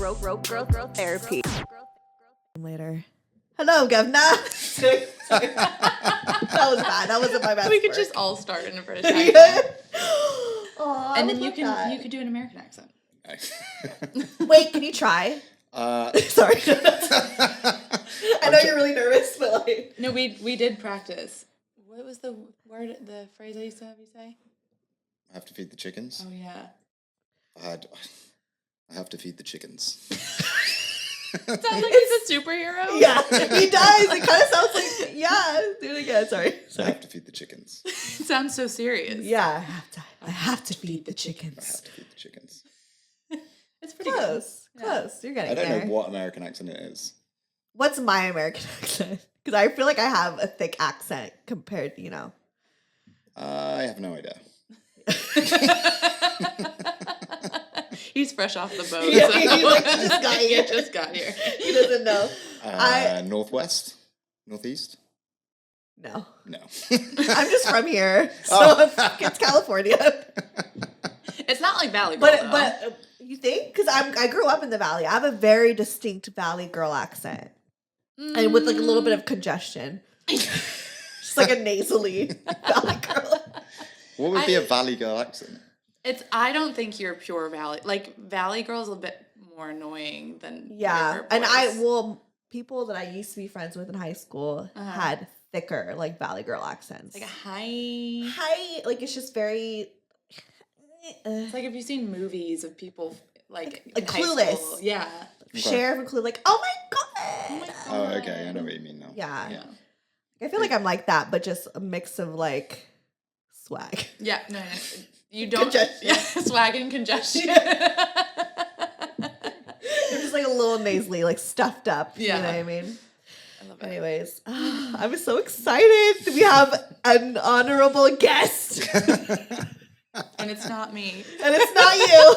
growth therapy. Later. Hello, Governor. Sorry. That was bad. That wasn't my best. We could work. just all start in a British accent. Aw, And then you could do an American accent. Wait, can you try? Sorry. I know you're really nervous, but like. No, we did practice. What was the phrase I used to have you say? I have to feed the chickens. Oh yeah. I have to feed the chickens. Sounds like he's a superhero. Yeah, he does. It kind of sounds like, yeah. Do it again. Sorry. I have to feed the chickens. It sounds so serious. Yeah, I have to feed the I chickens. have to feed the chickens. It's pretty Close. good. Close. You're getting I don't there. know what American accent it is. What's my American accent? Because I feel like I have a thick accent compared, I have no idea. He's fresh off the boat. Yeah, so. he just got here. He just got here. He doesn't know. Northwest? Northeast? No. No. I'm just from here. So it's California. It's not like Valley Girl, But you think? Because I grew up in the Valley. I have a very distinct Valley girl accent. And with like a little bit of congestion. Just like a nasally Valley girl. What would be a Valley Girl accent? I don't think you're pure Valley. Like, Valley Girl's a bit more annoying than Yeah. river And boys. people that I used to be friends with in high school had thicker, like Valley girl accents. Like a high... Hi. Like, it's just very... It's like, have you seen movies of people, like in high Clueless. school? Yeah. Sheriff and Clue, like, oh my god. Oh, okay. I know what you mean now. Yeah. I feel like I'm like that, but just a mix of like swag. Yeah, no. You don't... Congestion. Yeah, swag and congestion. They're just like a little nasally, like stuffed up. Yeah. You know what I mean? I love it. Anyways, I'm so excited. We have an honorable guest. And it's not me. And it's not you.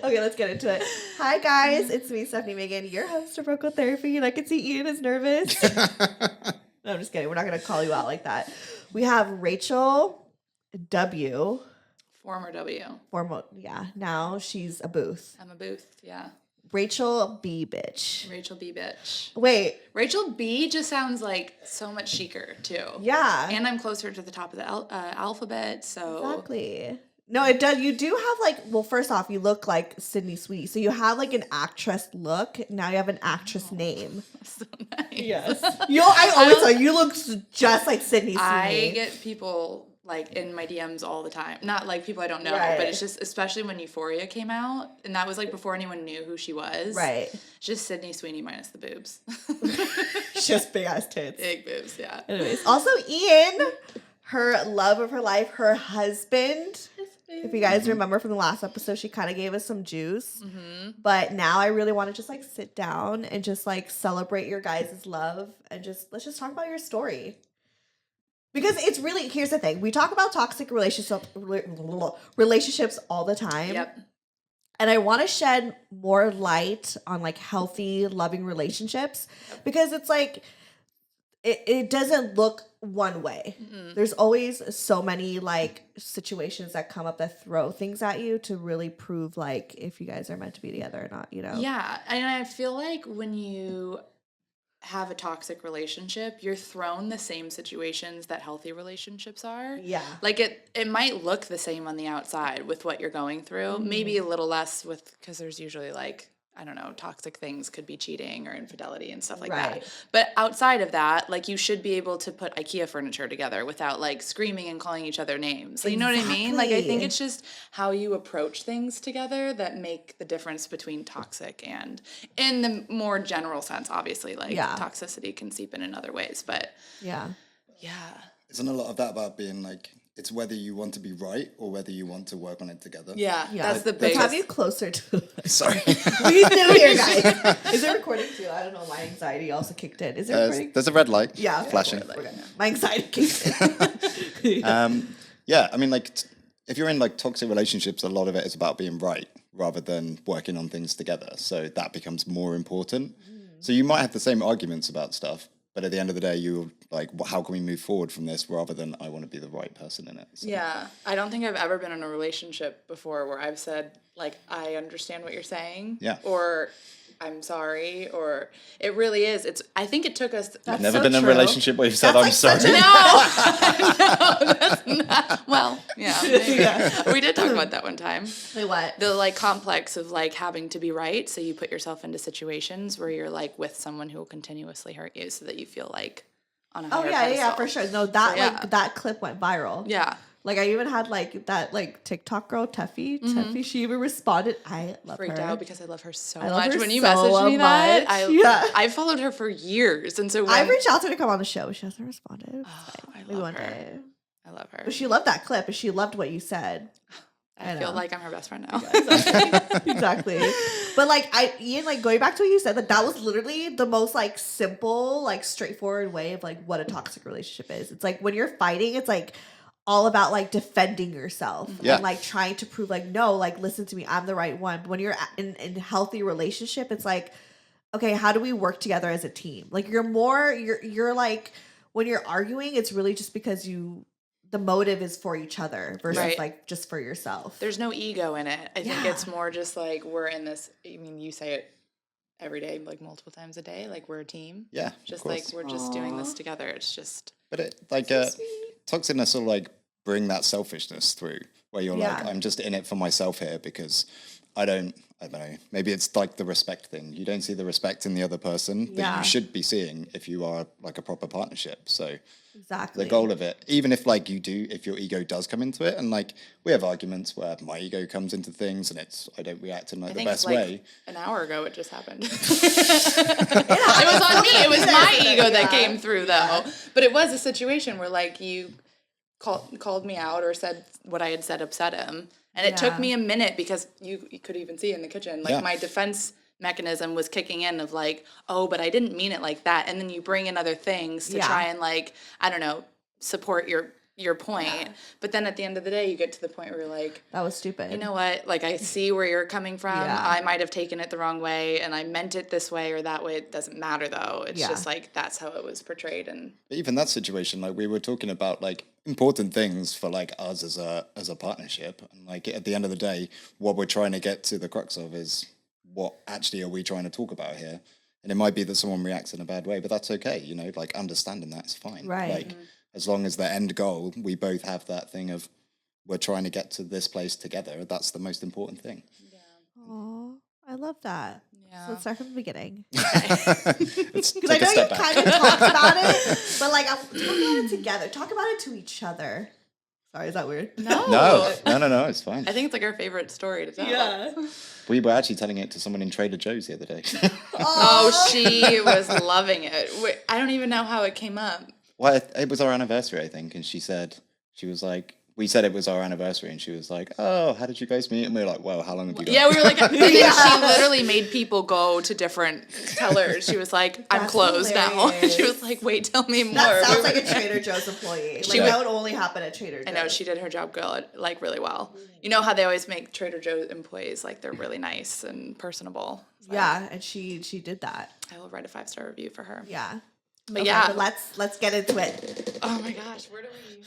Okay, let's get into it. Hi, guys. It's me, Stefanie Maegan, your host of Breakup Therapy, and I can see Ian is nervous. No, I'm just kidding. We're not going to call you out like that. We have Rachel W. Former W. Now she's a Booth. I'm a Booth, yeah. Rachel B. Bitch. Rachel B. Bitch. Wait. Rachel B. just sounds like so much chicer, too. Yeah. And I'm closer to the top of the alphabet, so... Exactly. No, it does. You do have like, well, first off, you look like Sydney Sweet. So you have like an actress look. Now you have an actress name. So nice. Yes. I always tell you look just like Sydney Sweet. I get people like in my DMs all the time. Not like people I don't know, Right. but it's just, especially when Euphoria came out, and that was like before anyone knew who she was. Right. It's just Sydney Sweeney minus the boobs. Just big ass tits. Big boobs, yeah. Anyways, also Ian, her love of her life, her husband. If you guys remember from the last episode, she kind of gave us some juice. Mm-hmm. But now I really want to just like sit down and just like celebrate your guys' love and let's just talk about your story. Because it's really, here's the thing. We talk about toxic relationships all the time. Yep. And I want to shed more light on like healthy, loving relationships because it's like, it doesn't look one way. Mm-mm. There's always so many like situations that come up that throw things at you to really prove like if you guys are meant to be together or not, Yeah. And I feel like when you have a toxic relationship, you're thrown the same situations that healthy relationships are. Yeah. Like it might look the same on the outside with what you're going through. Mm-hmm. Maybe a little less because there's usually like, I don't know, toxic things could be cheating or infidelity and stuff like that. But outside of that, like you should be able to put IKEA furniture together without like screaming and calling each other names. You know what I mean? Like I think it's just how you approach things together that make the difference between toxic and in the more general sense, obviously, like toxicity can seep in other ways. But yeah. Isn't a lot of that about being like, it's whether you want to be right or whether you want to work on it together. Yeah. That's the biggest. Let's have you closer to Sorry. We do here, guys. Is it recording too? I don't know. My anxiety also kicked in. Is it recording? There's a red light. Yeah. Flashing. Okay. My anxiety kicked in. Yeah. I mean, like, if you're in like toxic relationships, a lot of it is about being right rather than working on things together. So that becomes more important. So you might have the same arguments about stuff, But at the end of the day, you're like, how can we move forward from this rather than I want to be the right person in it? So. Yeah. I don't think I've ever been in a relationship before where I've said, like, I understand what you're saying. Yeah. Or I'm sorry. Or it really is. I think it took us. That's Never so been in a true. relationship where you've said, That's I'm like sorry. No, that's not. Well, yeah. Maybe. Yeah. We did talk about that one time. Wait, what? The like complex of like having to be right. So you put yourself into situations where you're like with someone who will continuously hurt you so that you feel like on a higher pedestal. For sure. No, that yeah. like that clip went viral. Yeah. Like I even had like that like TikTok girl Teffy. She even responded. I love Freaked her. out because I love her so I love much. her When you so messaged me that, much. I followed her for years, and so when, I reached out to her to come on the show. She hasn't responded. I Maybe love one her. day. I love her. But she loved that clip, and she loved what you said. I feel like I'm her best friend now. Exactly. But like Ian, like going back to what you said, that was literally the most like simple, like straightforward way of like what a toxic relationship is. It's like when you're fighting, it's like all about like defending yourself and like trying to prove like, no, like listen to me, I'm the right one. But when you're in a healthy relationship, it's like, okay, how do we work together as a team? Like you're like when you're arguing, it's really just because the motive is for each other versus like just for yourself. There's no ego in it. I think it's more just like we're in this. I mean, you say it every day, like multiple times a day. Like we're a team. Yeah, just like we're just doing this together. It's just. But it like toxicness will like bring that selfishness through, where you're like, I'm just in it for myself here because I don't know. Maybe it's like the respect thing. You don't see the respect in the other person that you should be seeing if you are like a proper partnership. So exactly the goal of it, even if like if your ego does come into it, and like we have arguments where my ego comes into things and I don't react in like the best way. An hour ago it just happened. It was on me. It was my ego that came through though. But it was a situation where like you called me out or said what I had said upset him. And it took me a minute because you could even see in the kitchen, like my defense mechanism was kicking in of like, oh, but I didn't mean it like that. And then you bring in other things to try and like, I don't know, support your point. Yeah. But then at the end of the day, you get to the point where you're like, that was stupid. You know what? Like I see where you're coming from. Yeah. I might have taken it the wrong way and I meant it this way or that way. It doesn't matter though. It's just like, that's how it was portrayed. And even that situation, like we were talking about like important things for like us as a partnership. And like at the end of the day, what we're trying to get to the crux of is what actually are we trying to talk about here? And it might be that someone reacts in a bad way, but that's okay. You know, like understanding that is fine. Right. Like as long as the end goal, we both have that thing of we're trying to get to this place together. That's the most important thing. Yeah. Oh, I love that. Yeah. So let's start from the beginning. Because I know you kind of talked about it, but like talk about it together. Talk about it to each other. Sorry, is that weird? No, it's fine. I think it's like our favorite story to tell. Yeah. We were actually telling it to someone in Trader Joe's the other day. Oh, she was loving it. Wait, I don't even know how it came up. Well, it was our anniversary, I think, and she was like, we said it was our anniversary, and she was like, oh, how did you guys meet? And we were like, well, how long have you got? Yeah, we were like, and then she literally made people go to different tellers. She was like, I'm That's closed hilarious. now. And she was like, wait, tell me more. That sounds like a Trader Joe's employee. Like that would only happen at Trader Joe's. I know, she did her job like really well. You know how they always make Trader Joe's employees like they're really nice and personable. So yeah, and she did that. I will write a 5-star review for her. Yeah. But yeah. But let's get into it. Oh my gosh, where do we...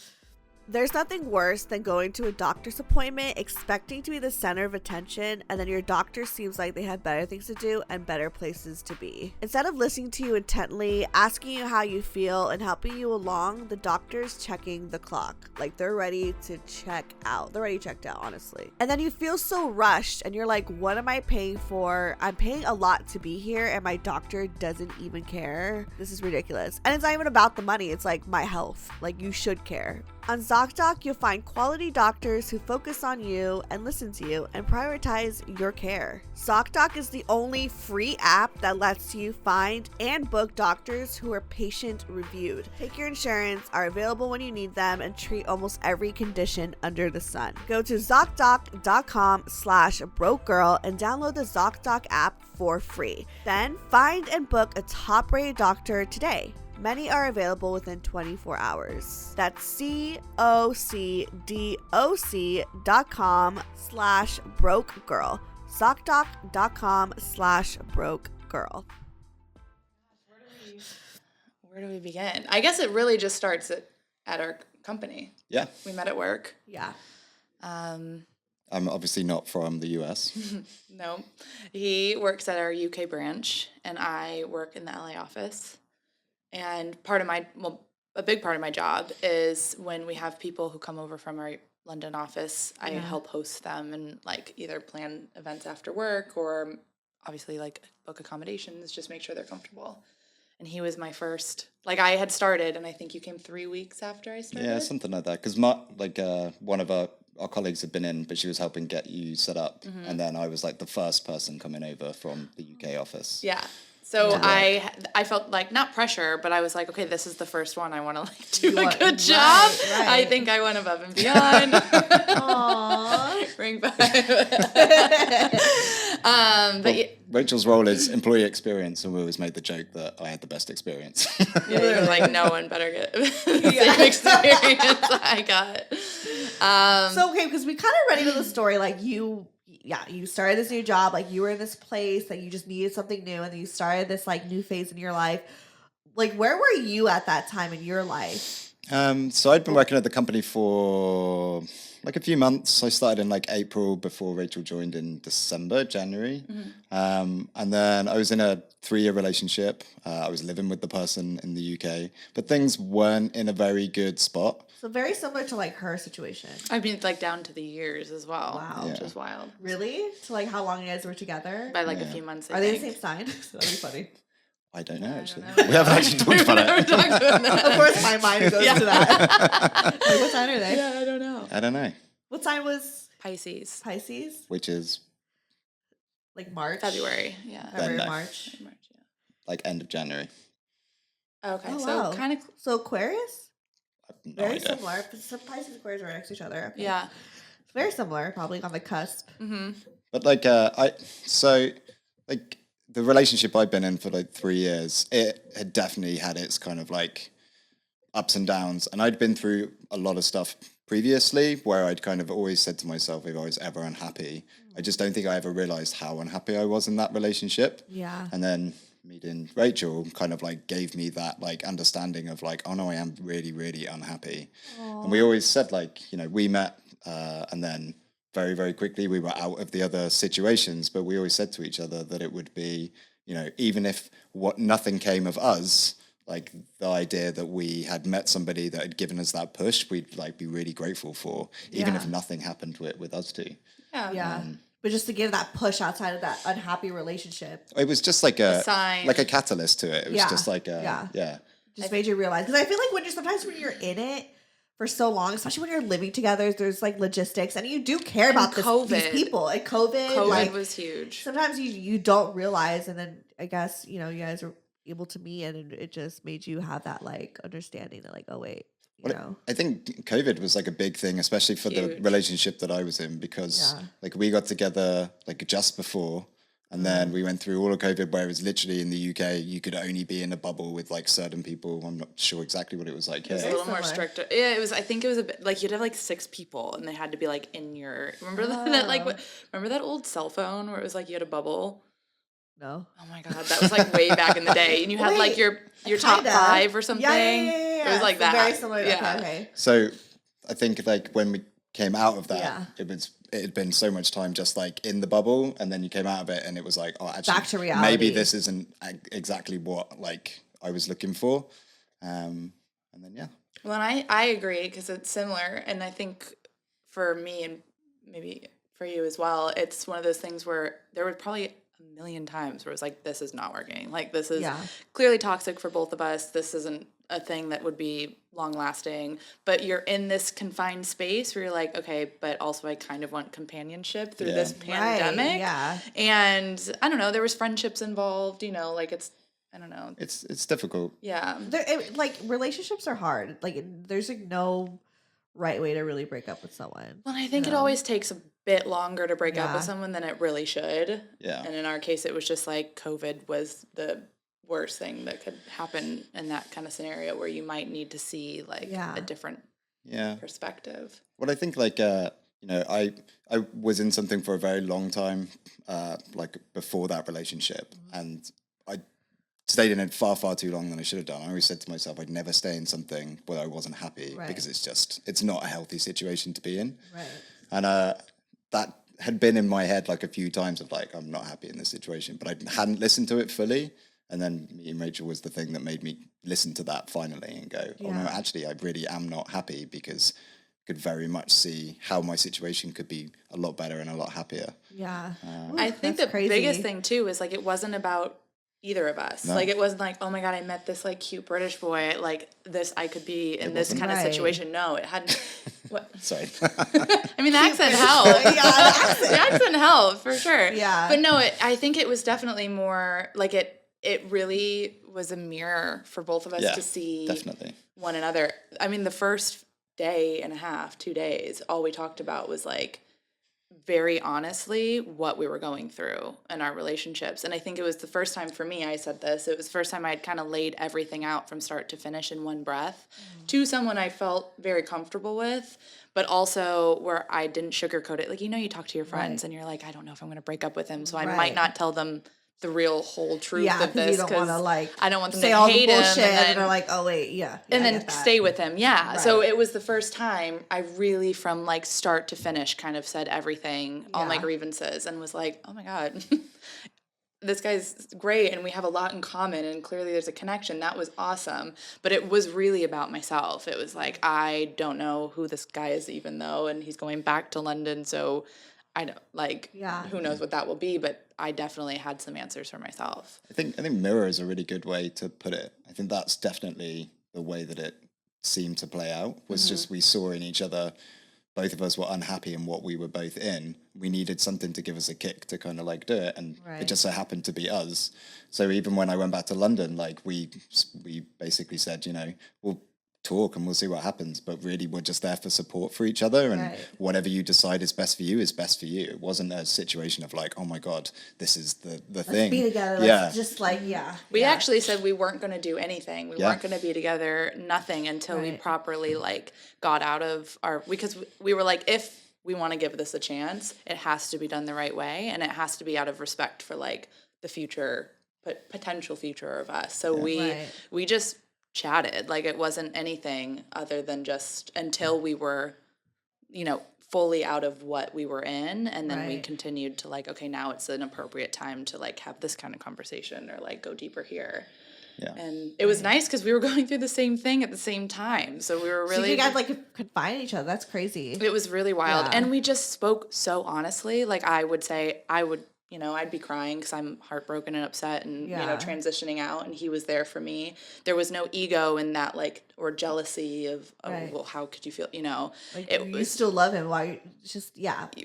There's nothing worse than going to a doctor's appointment expecting to be the center of attention, and then your doctor seems like they have better things to do and better places to be. Instead of listening to you intently, asking you how you feel, and helping you along, the doctor's checking the clock. Like they're ready to check out. They're already checked out, honestly. And then you feel so rushed, and you're like, what am I paying for? I'm paying a lot to be here, and my doctor doesn't even care. This is ridiculous. And it's not even about the money. It's like my health. Like you should care. On Zocdoc, you'll find quality doctors who focus on you and listen to you and prioritize your care. Zocdoc is the only free app that lets you find and book doctors who are patient reviewed. Take your insurance, are available when you need them, and treat almost every condition under the sun. Go to Zocdoc.com/brokegirl and download the Zocdoc app for free. Then find and book a top-rated doctor today. Many are available within 24 hours. That's Zocdoc.com/brokegirl. Zocdoc.com/brokegirl. Where do we begin? I guess it really just starts at our company. Yeah. We met at work. Yeah. I'm obviously not from the US. No. He works at our UK branch, and I work in the LA office. And a big part of my job is when we have people who come over from our London office, I help host them and like either plan events after work or obviously like book accommodations, just make sure they're comfortable. And he was my first, like I had started, and I think you came 3 weeks after I started. Yeah, something like that. Because one of our colleagues had been in, but she was helping get you set up. And then I was like the first person coming over from the UK office. Yeah. So I felt like not pressure, but I was like, okay, this is the first one. I want to like do a good job. Right. I think I went above and beyond. Aww. Ring 5. Rachel's role is employee experience, and we always made the joke that I had the best experience. Yeah, you were like, no one better get the same experience I got. So okay, because we kind of read into the story like you started this new job, like you were in this place that you just needed something new, and then you started this like new phase in your life. Like, where were you at that time in your life? So I'd been working at the company for like a few months. I started in like April before Rachel joined in January. And then I was in a 3-year relationship. I was living with the person in the UK, but things weren't in a very good spot. So very similar to like her situation. I mean, like down to the years as well. Wow. Which is wild. Really? To like how long you guys were together? By like a few months, Are they the same sign? That'd be funny. I don't know, actually. We haven't actually talked about it. Of course, my mind goes to that. Like, what sign are they? Yeah, I don't know. I don't know. What sign was Pisces? Which is like March? February, yeah. February, March. Yeah. Like end of January. Okay, oh, so wow. kind of... So Aquarius? No very idea. similar. Some Pisces and Aquarius are right next to each other. Okay. Yeah. It's very similar, probably on the cusp. Mm-hmm. But like, the relationship I've been in for like 3 years, it had definitely had its kind of like ups and downs. And I'd been through a lot of stuff previously where I'd kind of always said to myself, if I was ever unhappy, I just don't think I ever realized how unhappy I was in that relationship. Yeah. And then meeting Rachel kind of like gave me that like understanding of like, oh no, I am really, really unhappy. Aww. And we always said like, you know, we met and then very, very quickly we were out of the other situations, but we always said to each other that it would be, you know, even if nothing came of us, like the idea that we had met somebody that had given us that push, we'd like be really grateful for, even if nothing happened with us two. Yeah. Yeah. But just to give that push outside of that unhappy relationship. It was just like a sign. Like a catalyst to it. It was just like Just made you realize. Because I feel like when you're in it for so long, especially when you're living together, there's like logistics and you do care about these people. And COVID like, was huge. Sometimes you don't realize, and then I guess, you know, you guys are able to meet and it just made you have that like understanding that like, oh wait. You know? I think COVID was like a big thing, especially for the relationship that I was in, because like we got together like just before, and then we went through all of COVID where it was literally in the UK, you could only be in a bubble with like certain people. I'm not sure exactly what it was like. It was a little more strict. Yeah, it was. I think it was a bit like you'd have like 6 people, and they had to be like in your. Remember remember that old cell phone where it was like you had a bubble. No. Oh my god, that was like way back in the day, and you had like your top 5 or something. Yeah. It was like that. Very similar. Yeah. Okay. So I think like when we came out of that, it had been so much time just like in the bubble, and then you came out of it, and it was like, oh, actually, back to reality. Maybe this isn't exactly what like I was looking for, and then Well, and I agree because it's similar, and I think for me and maybe for you as well, it's one of those things where there were probably a million times where it was like, this is not working. Like, this is clearly toxic for both of us. This isn't a thing that would be long lasting, but you're in this confined space where you're like, okay, but also I kind of want companionship through this pandemic. Right, yeah. And I don't know, there was friendships involved, you know, like I don't know. It's difficult. Yeah. Like relationships are hard. Like there's like no right way to really break up with someone. Well, I think it always takes a bit longer to break up with someone than it really should. Yeah. And in our case, it was just like COVID was the worst thing that could happen in that kind of scenario where you might need to see like a different perspective. Well, I think like, you know, I was in something for a very long time, like before that relationship. And I stayed in it far, far too long than I should have done. I always said to myself, I'd never stay in something where I wasn't happy because it's not a healthy situation to be in. Right. And that had been in my head like a few times of like, I'm not happy in this situation, but I hadn't listened to it fully. And then meeting Rachel was the thing that made me listen to that finally and go, oh no, actually, I really am not happy, because I could very much see how my situation could be a lot better and a lot happier. Yeah. I think the biggest thing too is like, it wasn't about either of us. No. Like, it wasn't like, oh my God, I met this like cute British boy, like this, I could be in this kind of situation. No, it hadn't. What? Sorry. I mean, the accent helped. The accent helped for sure. Yeah. But no, I think it was definitely more like it really was a mirror for both of us to see one another. I mean, the first day and a half, 2 days, all we talked about was like, very honestly, what we were going through in our relationships. And I think it was the first time for me, I said this, it was the first time I'd kind of laid everything out from start to finish in one breath to someone I felt very comfortable with, but also where I didn't sugarcoat it. Like, you talk to your friends and you're like, I don't know if I'm going to break up with him, so I might not tell them the real whole truth of this, because you don't want to like I don't want them say to all hate the bullshit him, and they're like, oh wait, and then stay with him. So it was the first time I really, from like start to finish, kind of said everything, all my grievances, and was like, oh my God, this guy's great and we have a lot in common and clearly there's a connection. That was awesome. But it was really about myself. It was like, I don't know who this guy is, even though, and he's going back to London, so I don't who knows what that will be, but I definitely had some answers for myself. I think mirror is a really good way to put it. I think that's definitely the way that it seemed to play out, was just we saw in each other, both of us were unhappy in what we were both in. We needed something to give us a kick to kind of like do it, and it just so happened to be us. So even when I went back to London, like we basically said, we'll talk and we'll see what happens, but really we're just there for support for each other, and whatever you decide is best for you is best for you. It wasn't a situation of like, oh my God, this is the thing. Be together. Let's just like we actually said we weren't going to do anything. We weren't going to be together, nothing, until we properly like got out of our, because we were like, if we want to give this a chance, it has to be done the right way, and it has to be out of respect for like the future, potential future of us. So we just chatted. Like, it wasn't anything other than just until we were, fully out of what we were in, and then we continued to like, okay, now it's an appropriate time to like have this kind of conversation or like go deeper here. Yeah. And it was nice because we were going through the same thing at the same time. So we were really... So you guys like could find each other. That's crazy. It was really wild. Yeah. And we just spoke so honestly. Like, I would say I'd be crying because I'm heartbroken and upset and, transitioning out, and he was there for me. There was no ego in that, like, or jealousy of well, how could you feel, Like, you still love him. Why? Just,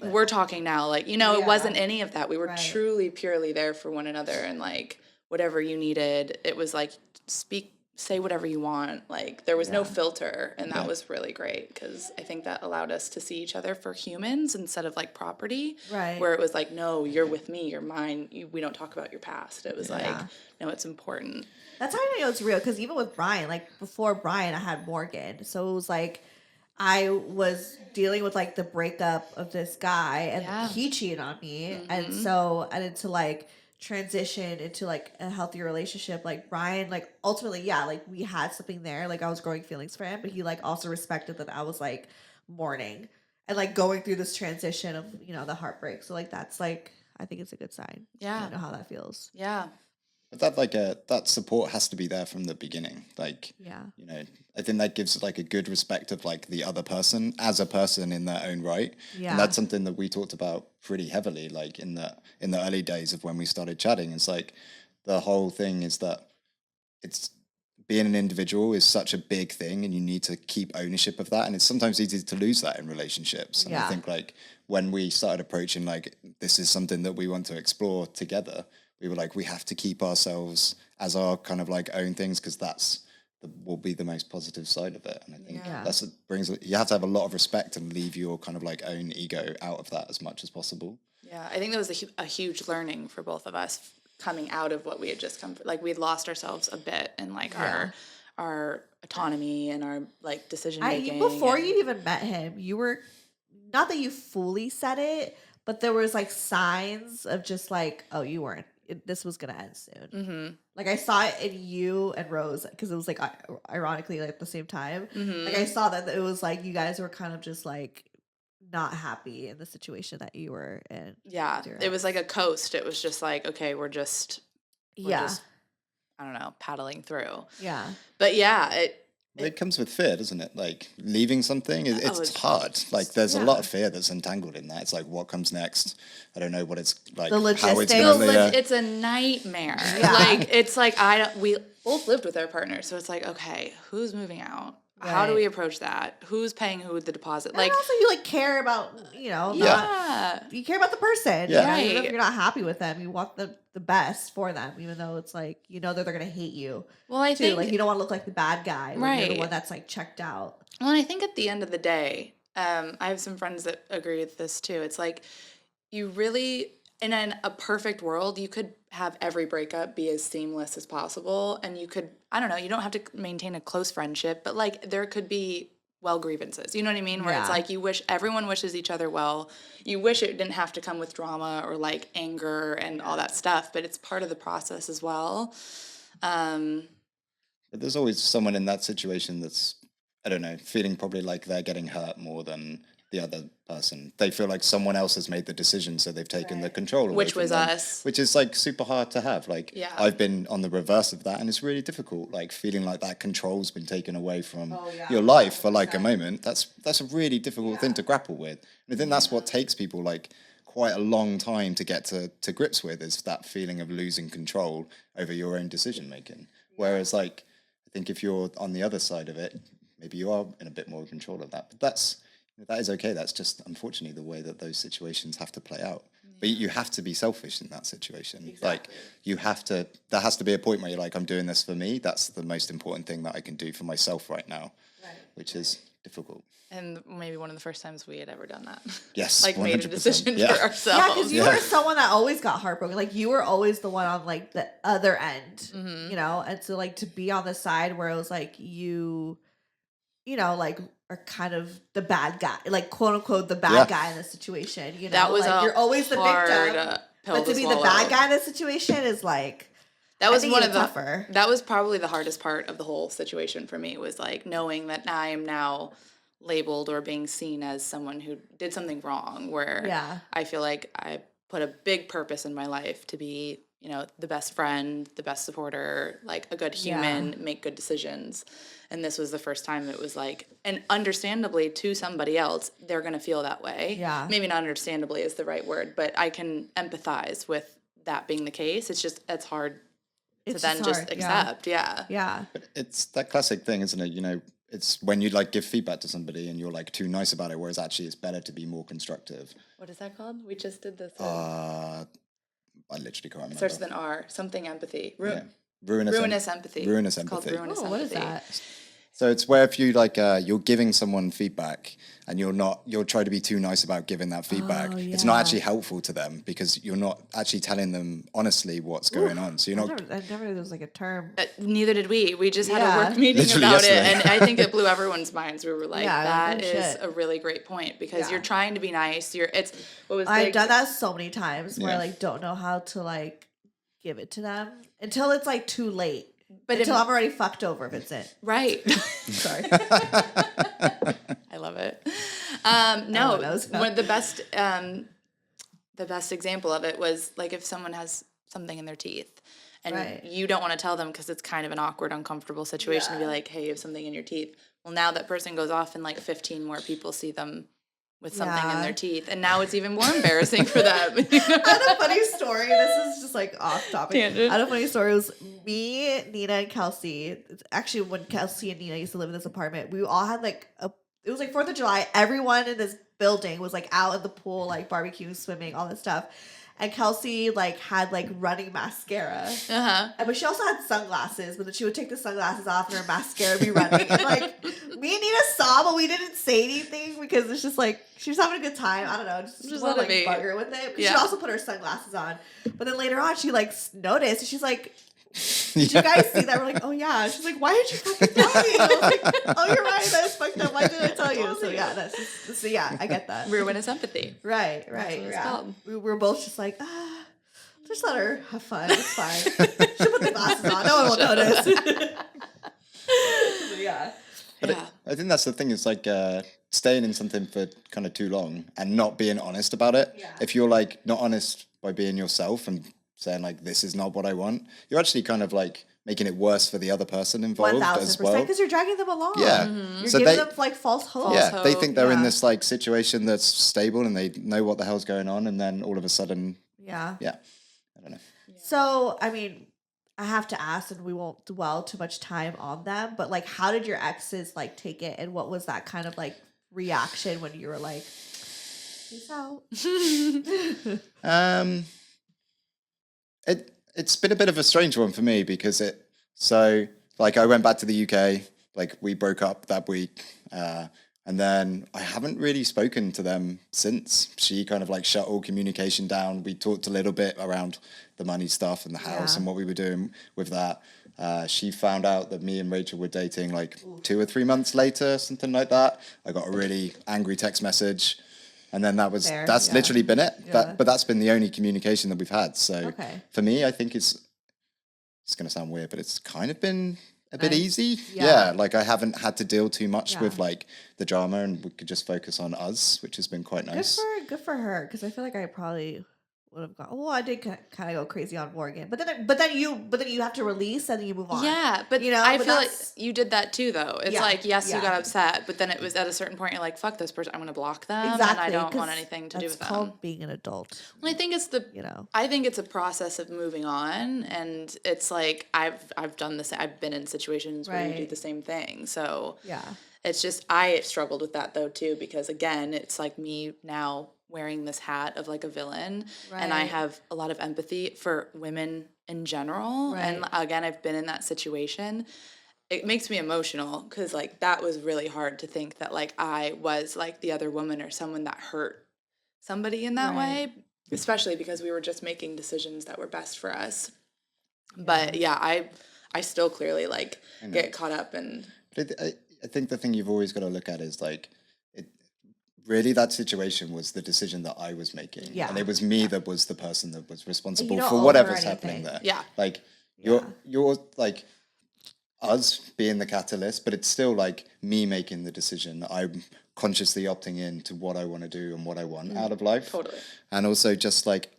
we're talking now, like, it wasn't any of that. We were truly, purely there for one another, and, like, whatever you needed, it was, like, say whatever you want. Like, there was no filter, and that was really great, because I think that allowed us to see each other for humans instead of like property, where it was like, no, you're with me, you're mine, we don't talk about your past. It was like, no, it's important. That's how I know it's real, because even with Brian, like before Brian I had Morgan, so it was like I was dealing with like the breakup of this guy, and he cheated on me, and so I had to like transition into like a healthier relationship. Like Brian, like ultimately, like we had something there, like I was growing feelings for him, but he like also respected that I was like mourning and like going through this transition of the heartbreak. So like that's like, I think it's a good sign. I know how that feels. But that support has to be there from the beginning. Like, I think that gives like a good respect of like the other person as a person in their own right. And that's something that we talked about pretty heavily, like in the early days of when we started chatting. It's like the whole thing is that it's being an individual is such a big thing, and you need to keep ownership of that. And it's sometimes easy to lose that in relationships. And I think like when we started approaching like, this is something that we want to explore together, we were like, we have to keep ourselves as our kind of like own things, because will be the most positive side of it. And I think that's what you have to have a lot of respect and leave your kind of like own ego out of that as much as possible. Yeah, I think that was a huge learning for both of us coming out of what we had just come. Like, we had lost ourselves a bit in like our autonomy and our like decision making. Before you even met him, you were, not that you fully said it, but there was like signs of just like, oh, you weren't this was gonna end soon. Mm-hmm. Like I saw it in you and Rose because it was like ironically like at the same time. Mm-hmm. Like I saw that it was like you guys were kind of just like not happy in the situation that you were in. Yeah, it was like a coast. It was just like, okay, we're just I don't know, paddling through. Yeah, but yeah, it comes with fear, doesn't it? Like leaving something, it's hard. Like there's a lot of fear that's entangled in that. It's like, what comes next? I don't know what it's like. The logistics. It's a nightmare. Yeah. Like it's like we both lived with our partners, so it's like, okay, who's moving out? Right. How do we approach that? Who's paying who the deposit? And also you like care about, you care about the person. Yeah. Right. Even if you're not happy with them, you want the best for them, even though it's like, that they're going to hate you. Well, I think like you don't want to look like the bad guy. Right. You're the one that's like checked out. Well, and I think at the end of the day, I have some friends that agree with this too. It's like you really, in a perfect world, you could have every breakup be as seamless as possible. And you could, I don't know, you don't have to maintain a close friendship, but like there could be grievances. You know what I mean? Where it's like everyone wishes each other well. You wish it didn't have to come with drama or like anger and all that stuff, but it's part of the process as well. But there's always someone in that situation that's, I don't know, feeling probably like they're getting hurt more than the other person. They feel like someone else has made the decision, so they've taken the control away which was from them, us. Which is like super hard to have. Like I've been on the reverse of that, and it's really difficult. Like feeling like that control's been taken away from your life for like a moment. That's a really difficult thing to grapple with. And I think that's what takes people like quite a long time to get to grips with, is that feeling of losing control over your own decision making. Whereas like I think if you're on the other side of it, maybe you are in a bit more control of that. But that is okay. That's just unfortunately the way that those situations have to play out. Yeah. But you have to be selfish in that situation. Exactly. Like there has to be a point where you're like, I'm doing this for me. That's the most important thing that I can do for myself right now, which is difficult. And maybe one of the first times we had ever done that. Yes, like 100%. made a decision for ourselves. Yeah, because you were someone that always got heartbroken. Like you were always the one on like the other end, and so like to be on the side where it was like you like are kind of the bad guy, like quote unquote the bad guy in the situation. That was like you're always the victim, but to be the bad guy in the situation is like that was one of the tougher. That was probably the hardest part of the whole situation for me, was like knowing that I am now labeled or being seen as someone who did something wrong. Where I feel like I put a big purpose in my life to be, the best friend, the best supporter, like a good human, make good decisions. And this was the first time it was like, and understandably to somebody else, they're going to feel that way. Yeah. Maybe not understandably is the right word, but I can empathize with that being the case. It's hard to then just accept. Yeah. But it's that classic thing, isn't it? It's when you like give feedback to somebody and you're like too nice about it, whereas actually it's better to be more constructive. What is that called? We just did this. I literally can't remember. Starts with an R. Something empathy. Ruinous empathy. Ruinous it's empathy. Called ruinous empathy. What is that? So it's where if you like you're giving someone feedback and you're trying to be too nice about giving that feedback. Oh, yeah. It's not actually helpful to them because you're not actually telling them honestly what's going on. So you're not. I never knew there was like a term. Neither did we. We just had a work meeting literally about yesterday. It, and I think it blew everyone's minds. We were like, that is a really great point because you're trying to be nice. I've done that so many times where I like don't know how to like give it to them until it's like too late. But until I'm already fucked over if it's it. Right. Sorry. I love it. No, one of the best example of it was like if someone has something in their teeth and you don't want to tell them because it's kind of an awkward, uncomfortable situation to be like, hey, you have something in your teeth. Well, now that person goes off and like 15 more people see them with something in their teeth, and now it's even more embarrassing for them. I had a funny story. This is just like off topic. Tangent. I had a funny story. It was me, Nina, and Kelsey. It's actually when Kelsey and Nina used to live in this apartment, we all had like it was like 4th of July. Everyone in this building was like out at the pool, like barbecuing, swimming, all this stuff. And Kelsey like had like running mascara. But she also had sunglasses, but then she would take the sunglasses off and her mascara would be running. And like me and Nina saw, but we didn't say anything because it's just like she was having a good time. I don't know, just want to like bug her with it. But she also put her sunglasses on. But then later on she like noticed and she's like, did you guys see that? We're like, oh yeah. She's like, why did you fucking tell me? I was like, oh, you're right. That is fucked up. Why did I tell you? So yeah, I get that. Ruinous empathy. Right. We were both just like, Just let her have fun. It's fine. She'll put the glasses on. No one will notice. Yeah. But I think that's the thing. It's like staying in something for kind of too long and not being honest about it. Yeah. If you're like not honest by being yourself and saying like, this is not what I want, you're actually kind of like making it worse for the other person involved as 1000%, well. because you're dragging them along. Yeah. You're giving them like false hope. Yeah, they think they're in Yeah. this like situation that's stable and they know what the hell's going on, and then all of a sudden, Yeah. I don't know. So, I mean, I have to ask, and we won't dwell too much time on them, but like, how did your exes like take it, and what was that kind of like reaction when you were like, peace out? It's been a bit of a strange one for me because I went back to the UK, like we broke up that week, and then I haven't really spoken to them since. She kind of like shut all communication down. We talked a little bit around the money stuff and the house and what we were doing with that. She found out that me and Rachel were dating like 2 or 3 months later, something like that. I got a really angry text message. And then that's literally been it. But that's been the only communication that we've had. So for me, I think it's going to sound weird, but it's kind of been a bit easy. Yeah. Like I haven't had to deal too much with like the drama, and we could just focus on us, which has been quite nice. Good for her, because I feel like I probably would have gone. Well, I did kind of go crazy on Morgan, but then you have to release and then you move on. Yeah, but you know, I feel like you did that too, though. It's like, yes, you Yeah. got upset, but then it was at a certain point you're like, fuck this person, I'm going to block them, Exactly, and I don't 'cause want anything to do with that's them. called being an adult. Well, I think it's I think it's a process of moving on, and it's like I've done this. I've been in situations where you do the same thing. So it's just I struggled with that though too, because again, it's like me now wearing this hat of like a villain, and I have a lot of empathy for women in general. And again, I've been in that situation. It makes me emotional because like that was really hard to think that like I was like the other woman or someone that hurt somebody in that way, especially because we were just making decisions that were best for us. But yeah, I still clearly like get caught up in. But I think the thing you've always got to look at is like, really that situation was the decision that I was making. And it was me that was the person that was responsible for whatever's happening there. Yeah. Like you're like us being the catalyst, but it's still like me making the decision. I'm consciously opting in to what I want to do and what I want out of life. Totally. And also just like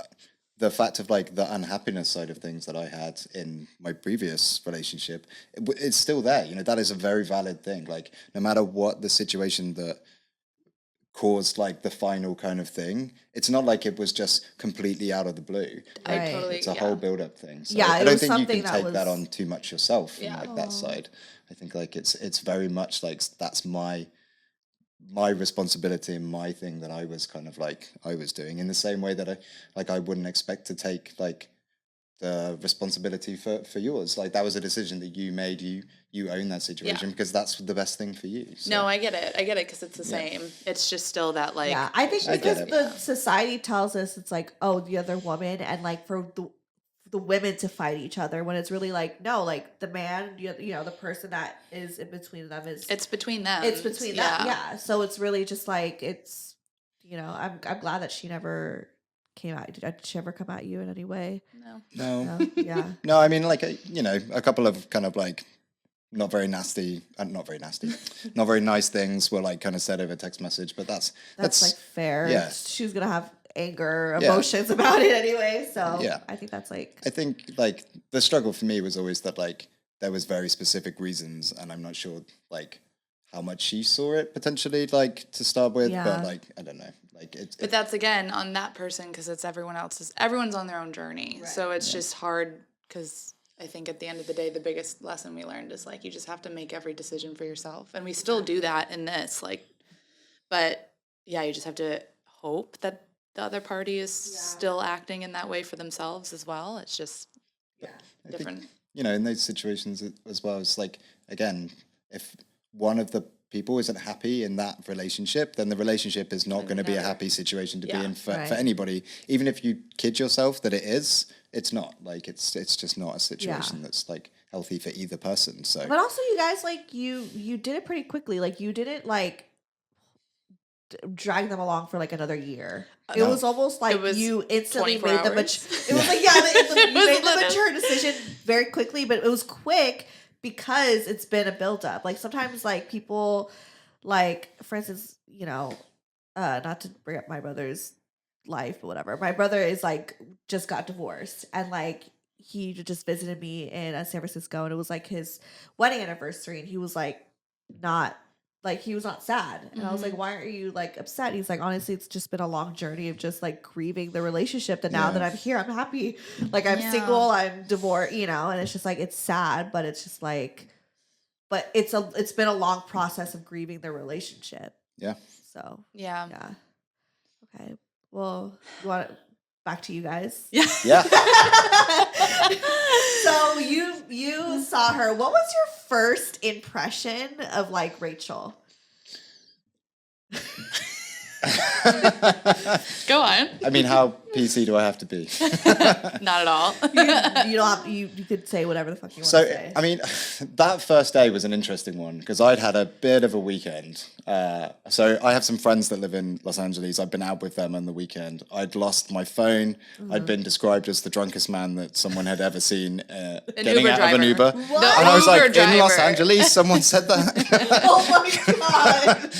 the fact of like the unhappiness side of things that I had in my previous relationship, it's still there. You know, that is a very valid thing. Like no matter what the situation that caused like the final kind of thing, it's not like it was just completely out of the blue. I totally, it's a whole build-up thing. So Yeah, I don't think you can take that on too much yourself from like that side. I think like it's very much like that's my responsibility and my thing that I was kind of like I was doing in the same way that I wouldn't expect to take like the responsibility for yours. Like that was a decision that you made. You own that situation because that's the best thing for you. So. No, I get it because it's the same. It's just still that like I think because the society tells us it's like, oh, the other woman, and like for the women to fight each other, when it's really like no, like the man, you know, the person that is in between them it's between them. It's between them. Yeah. So it's really just like it's, you know, I'm glad that she never came out. Did she ever come at you in any way? No. Yeah. No, I mean like you know, a couple of kind of like not very nice things were like kind of said over text message, but that's like fair. Yeah. She's gonna have anger, emotions about it anyway. So I think that's like I think like the struggle for me was always that like there was very specific reasons, and I'm not sure like how much she saw it potentially like to start with, but like I don't know. Like but that's again on that person because it's everyone's on their own journey. So it's just hard because I think at the end of the day, the biggest lesson we learned is like you just have to make every decision for yourself. And we still do that in this, like, but yeah, you just have to hope that the other party is still acting in that way for themselves as well. It's just different. Think, you know, in those situations as well, it's like, again, if one of the people isn't happy in that relationship, then the relationship is not going to be a happy situation to be in for anybody. Even if you kid yourself that it is, it's not. Like it's just not a situation that's like healthy for either person. So, but also you guys like you did it pretty quickly. Like you didn't like drag them along for like another year. It was almost like you instantly 24 made the hours. it was like you made the mature decision very quickly, but it was quick because it's been a buildup. Like sometimes like people like, for instance, not to bring up my brother's life or whatever. My brother is like just got divorced and like he just visited me in San Francisco and it was like his wedding anniversary and he was like not like he was not sad and I was like, why aren't you like upset? He's like, honestly, it's just been a long journey of just like grieving the relationship that now that I'm here, I'm happy, like I'm single, I'm divorced, and it's just like it's sad, but it's just like, but it's been a long process of grieving the relationship. So yeah. Okay, well, you want it back to you guys? Yeah. So you saw her. What was your first impression of like Rachel? Go on. I mean, how PC do I have to be? Not at all. You don't have, you could say whatever the fuck you want to say. I mean, that first day was an interesting one because I'd had a bit of a weekend. So I have some friends that live in Los Angeles. I've been out with them on the weekend. I'd lost my phone. I'd been described as the drunkest man that someone had ever seen getting out of an Uber. What? And I was like, Uber in Los driver. Angeles, someone said that. Oh my god.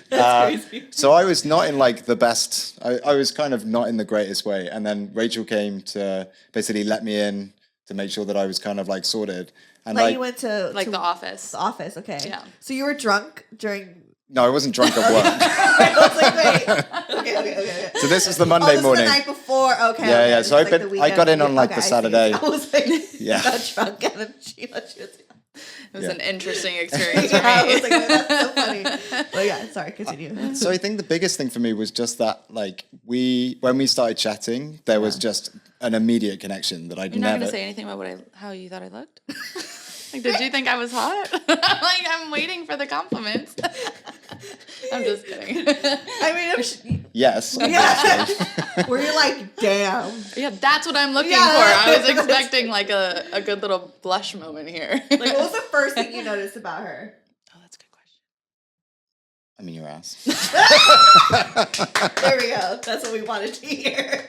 That's crazy. So I was not in like the best, I was kind of not in the greatest way. And then Rachel came to basically let me in to make sure that I was kind of like sorted. And like you went to like the office. The office, okay. Yeah. So you were drunk during... No, I wasn't drunk at work. I was like, wait. Okay. So this was the Monday morning. The night before, okay. Yeah. So like I got in on like the Saturday. I was like, Yeah. got drunk and then she let you... It was an interesting experience for me. I was like, that's so funny. But yeah, sorry, continue. So I think the biggest thing for me was just that, like, when we started chatting, there was just an immediate connection that I'd You're never... not going to say anything about how you thought I looked? Like, did you think I was hot? Like, I'm waiting for the compliments. I'm just kidding. I mean, Yes. yeah. Were you like, damn? Yeah, that's what I'm looking for. I was expecting like a good little blush moment here. Like, what was the first thing you noticed about her? Oh, that's a good question. I mean, your ass. There we go. That's what we wanted to hear.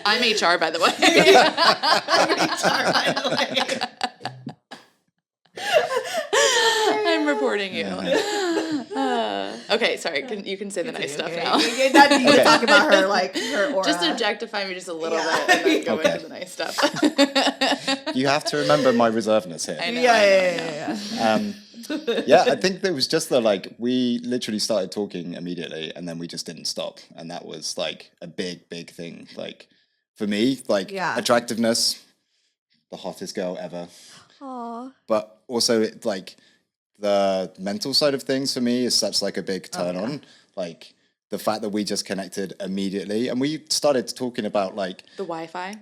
I'm HR, by the way. I'm HR, by the way. I'm reporting you. Okay, sorry. You can say the nice stuff now. You were talking about her, like, her aura. Just objectify me just a little bit and then go into the nice stuff. You have to remember my reservedness here. I know. Yeah, I think there was just we literally started talking immediately and then we just didn't stop. And that was like a big, big thing. Like for me, attractiveness, the hottest girl ever. Aww. But also like the mental side of things for me is such like a big turn on. Like the fact that we just connected immediately and we started talking about like the Wi-Fi.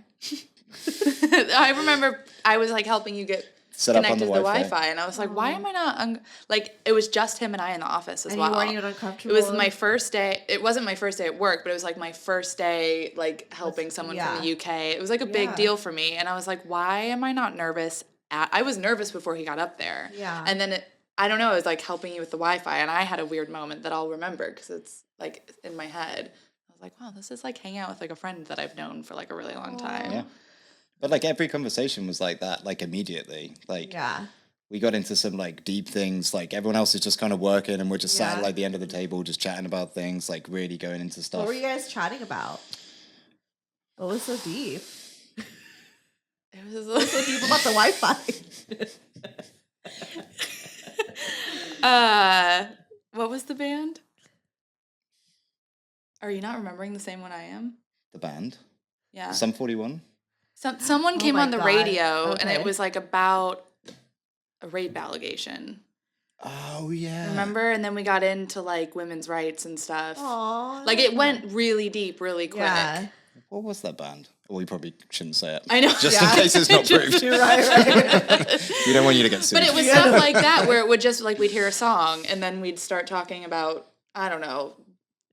I remember I was like helping you get set up on connected the to the Wi-Fi. Wi-Fi, and I was like, why am I not like it was just him and I in the office as well. You weren't even uncomfortable. It was my first day. It wasn't my first day at work, but it was like my first day like helping someone from the UK. It was like a big deal for me, and I was like, why am I not nervous? I was nervous before he got up there. Yeah. And then I don't know, it was like helping you with the Wi-Fi, and I had a weird moment that I'll remember because it's like in my head. I was like, wow, this is like hanging out with like a friend that I've known for like a really long time. Yeah. But like every conversation was like that, like immediately. Like we got into some like deep things, like everyone else is just kind of working and we're just sat at like the end of the table just chatting about things, like really going into stuff. What were you guys chatting about? What was so deep? It was so deep about the Wi-Fi. What was the band? Are you not remembering the same one I am? The band? Yeah. Sum 41? Someone came on the radio and it Okay. was like about a rape allegation. Oh, yeah. Remember? And then we got into like women's rights and stuff. Aww. Like it went really deep, really quick. Yeah. What was that band? Well, we probably shouldn't say it. I know. Just in case it's not proved. right. We don't want you to get sued. But it was stuff like that where it would just like we'd hear a song and then we'd start talking about, I don't know,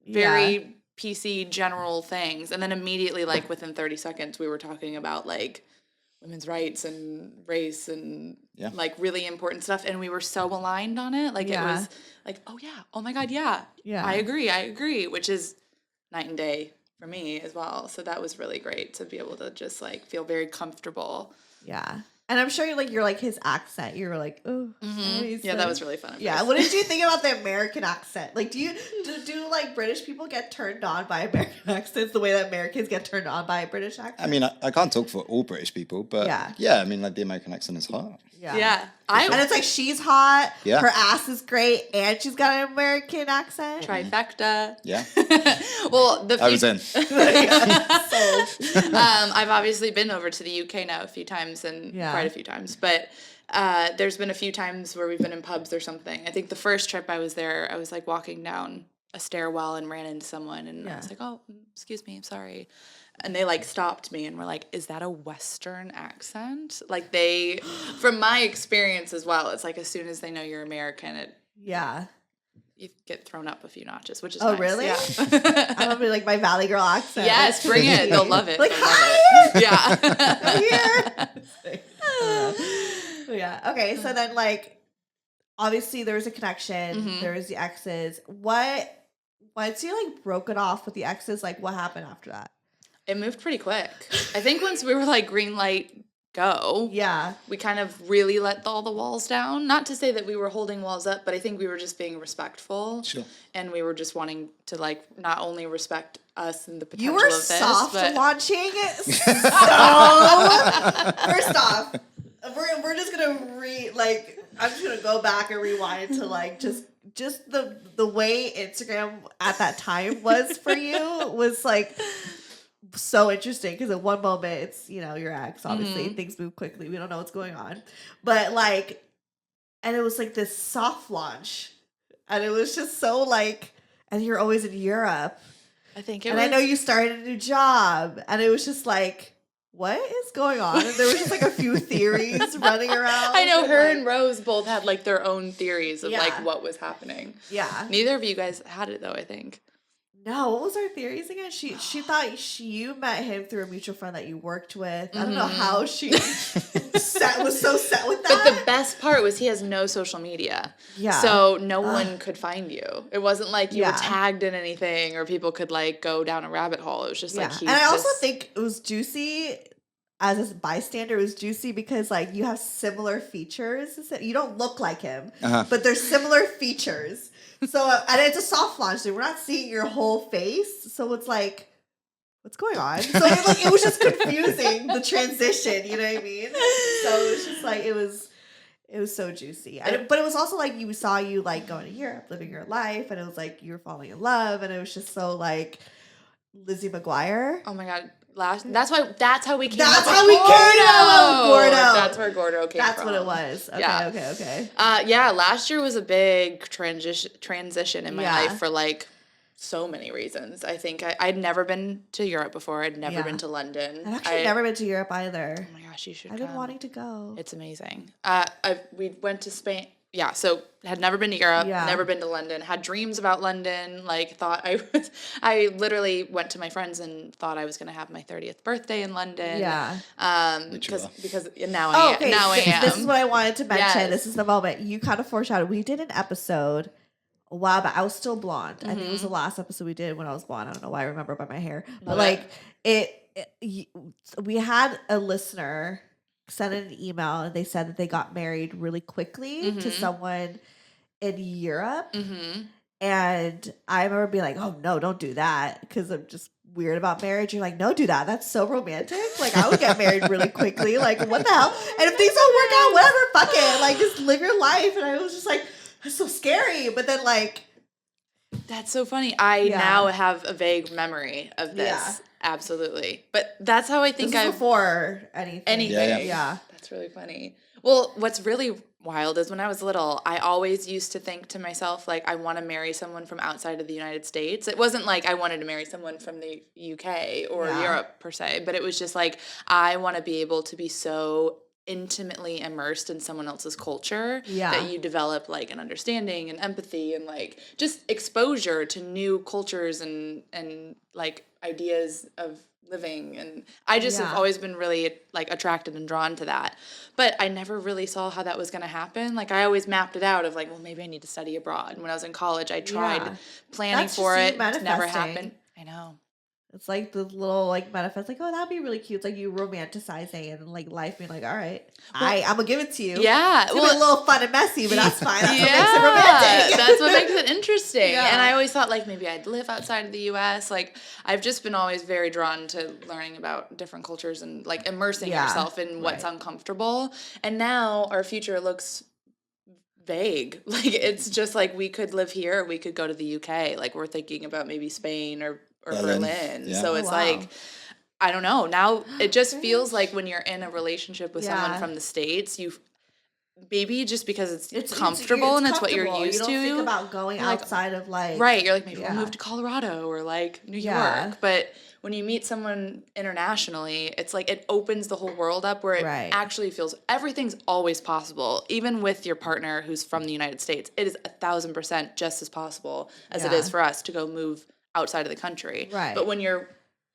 very PC general things. And then immediately like within 30 seconds we were talking about like women's rights and race and Yeah. like really important stuff, and we were so aligned on it. Like it was like, oh yeah, oh my god, yeah, I agree, which is night and day for me as well. So that was really great to be able to just like feel very comfortable. Yeah. And I'm sure you're like his accent. You were like, oh, yeah, that was really fun. Yeah. What did you think about the American accent? Like, do like British people get turned on by American accents the way that Americans get turned on by a British accent? I mean, I can't talk for all British people, but yeah, I mean, like the American accent is hot. Yeah. And it's like she's hot, Yeah. her ass is great, and she's got an American accent. Trifecta. Yeah. Well, I was in. I've obviously been over to the UK now a few times and quite a few times, but there's been a few times where we've been in pubs or something. I think the first trip I was there, I was like walking down a stairwell and ran into someone, and I was like, oh, excuse me, I'm sorry. And they like stopped me and were like, is that a Western accent? Like they, from my experience as well, it's like as soon as they know you're American, you get thrown up a few notches, which is nice. Really? Yeah. I'm gonna be like my Valley Girl accent. Yes, bring it. They'll love it. Like, hi! Here. Yeah. Okay. So then, like, obviously there was a connection. There was the exes. Once you like broken off with the exes, like what happened after that? It moved pretty quick. I think once we were like green light go, we kind of really let all the walls down. Not to say that we were holding walls up, but I think we were just being respectful. Sure. And we were just wanting to like not only respect us and the potential You were of this, soft but launching so. First off, we're just gonna I'm just gonna go back and rewind to like just the way Instagram at that time was for you was like so interesting, because at one moment it's your ex, obviously things move quickly, we don't know what's going on, but like, and it was like this soft launch, and it was just so like, and you're always in Europe, I think I know you started a new job, and it was just like, what is going on? And there was just like a few theories running around. I know her and Rose both had like their own theories of like what was happening. Yeah. Neither of you guys had it though, I think. No, what was our theories again? She thought you met him through a mutual friend that you worked with. I don't know how she was so set with that. But the best part was he has no social media. Yeah. So no one could find you. It wasn't like you were tagged in anything or people could like go down a rabbit hole. It was just like And I also think it was juicy as a bystander. It was juicy because like you have similar features. You don't look like him, but there's similar features. So, and it's a soft launch, so we're not seeing your whole face. So it's like, what's going on? So it was just confusing, the transition, you know what I mean? So it was just like, it was so juicy. But it was also like, you saw you like going to Europe, living your life, and it was like, you were falling in love, and it was just so like, Lizzie McGuire. Oh my God. That's how we came That's up how with we came up with Gordo. That's where Gordo came from. That's what it was. Okay. Last year was a big transition in my life for like so many reasons. I think I'd never been to Europe before. I'd never been to London. I've actually never been to Europe either. Oh my gosh, you should I've been wanting to go. It's amazing. We went to Spain. Yeah, so had never been to Europe, never been to London, had dreams about London, like thought I literally went to my friends and thought I was going to have my 30th birthday in London. Yeah. Because now I am. This is what I wanted to mention. Yes. This is the moment. You kind of foreshadowed. We did an episode a while back. I was still blonde. I think it was the last episode we did when I was blonde. I don't know why I remember by my hair. But we had a listener sent an email, and they said that they got married really quickly to someone in Europe. And I remember being like, oh no, don't do that, because I'm just weird about marriage. You're like, no, do that. That's so romantic. Like, I would get married really quickly. Like, what the hell? And if things don't work out, whatever, fuck it. Like, just live your life. And I was just like, that's so scary. But then like, that's so funny. I now have a vague memory of this. Yeah. Absolutely. But that's how I think before anything. Yeah. That's really funny. Well, what's really wild is when I was little, I always used to think to myself, like, I want to marry someone from outside of the United States. It wasn't like I wanted to marry someone from the UK or Europe per se, but it was just like, I want to be able to be so intimately immersed in someone else's culture that you develop like an understanding and empathy and like just exposure to new cultures and like ideas of living, and I just have always been really like attracted and drawn to that, but I never really saw how that was going to happen. Like I always mapped it out of like, well, maybe I need to study abroad. And when I was in college, I tried planning for it. It never happened. I know. It's like the little like manifest, like, oh, that'd be really cute. It's like you romanticizing and like life being like, all right, I'm gonna give it to you. Yeah, it's gonna be a little fun and messy, but that's fine. That's what makes it romantic. That's what makes it interesting. And I always thought like maybe I'd live outside of the U.S. Like I've just been always very drawn to learning about different cultures and like immersing yourself in what's uncomfortable. And now our future looks vague. Like it's just like we could live here, or we could go to the UK. Like we're thinking about maybe Spain or Berlin. Yeah. So it's like, I don't know. Now it just feels like when you're in a relationship with someone from the States, you maybe just because it's comfortable and it's what you're used to. You don't think about going outside of like... Right. You're like, maybe we'll move to Colorado or like New York. But when you meet someone internationally, it's like it opens the whole world up where it actually feels everything's always possible. Even with your partner who's from the United States, it is 1,000% just as possible as it is for us to go move outside of the country. Right. But when you're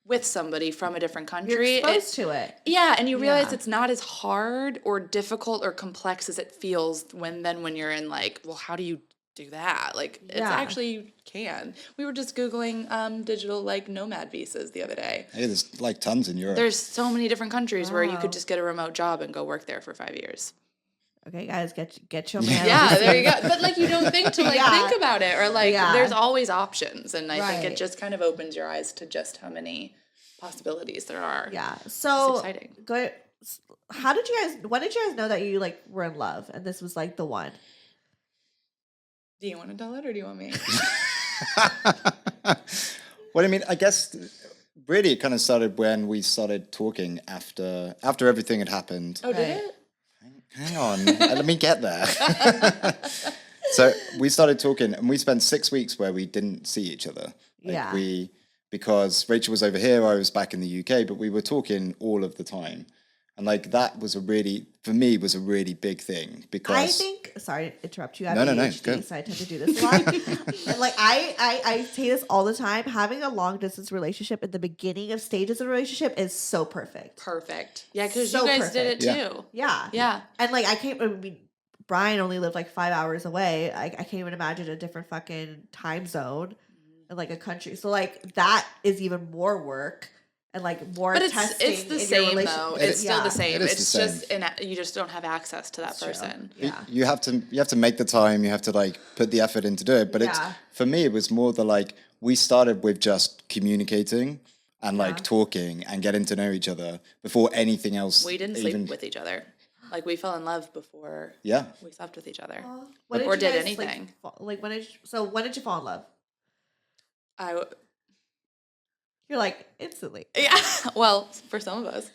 with somebody from a different country, you're exposed to it. Yeah, and you realize it's not as hard or difficult or complex as it feels when you're in like, well, how do you do that? Like it's actually you can. We were just Googling digital like nomad visas the other day. Hey, there's like tons in Europe. There's so many different countries where you could just get a remote job and go work there for 5 years. Okay, guys, get your man. Yeah, there you go. But like you don't think to like think about it, or like there's always options, and I think it just kind of opens your eyes to just how many possibilities there are. Yeah, so it's exciting. When did you guys know that you like were in love and this was like the one? Do you want to tell it or do you want me? Well, I mean, I guess really it kind of started when we started talking after everything had happened. Oh, did it? Hang on, let me get there. So we started talking, and we spent 6 weeks where we didn't see each other. Because Rachel was over here, I was back in the UK, but we were talking all of the time. And like that was for me, was a really big thing because I think. Sorry to interrupt you. I have ADHD, so I tend to do this a lot. And like I say this all the time. Having a long distance relationship at the beginning of stages of a relationship is so perfect. Perfect. Yeah, because you guys did it too. Yeah. And like Brian only lived like 5 hours away. I can't even imagine a different fucking time zone in like a country. So like that is even more work. And like more testing. It's the same though. It's still the same. It's just you just don't have access to that person. Yeah. You have to make the time. You have to like put the effort in to do it. But for me, it was more the like we started with just communicating and like talking and getting to know each other before anything else. We didn't sleep with each other. Like we fell in love before. Yeah. We slept with each other. Or did anything. Like when did you fall in love? You're like instantly. Yeah. Well, for some of us.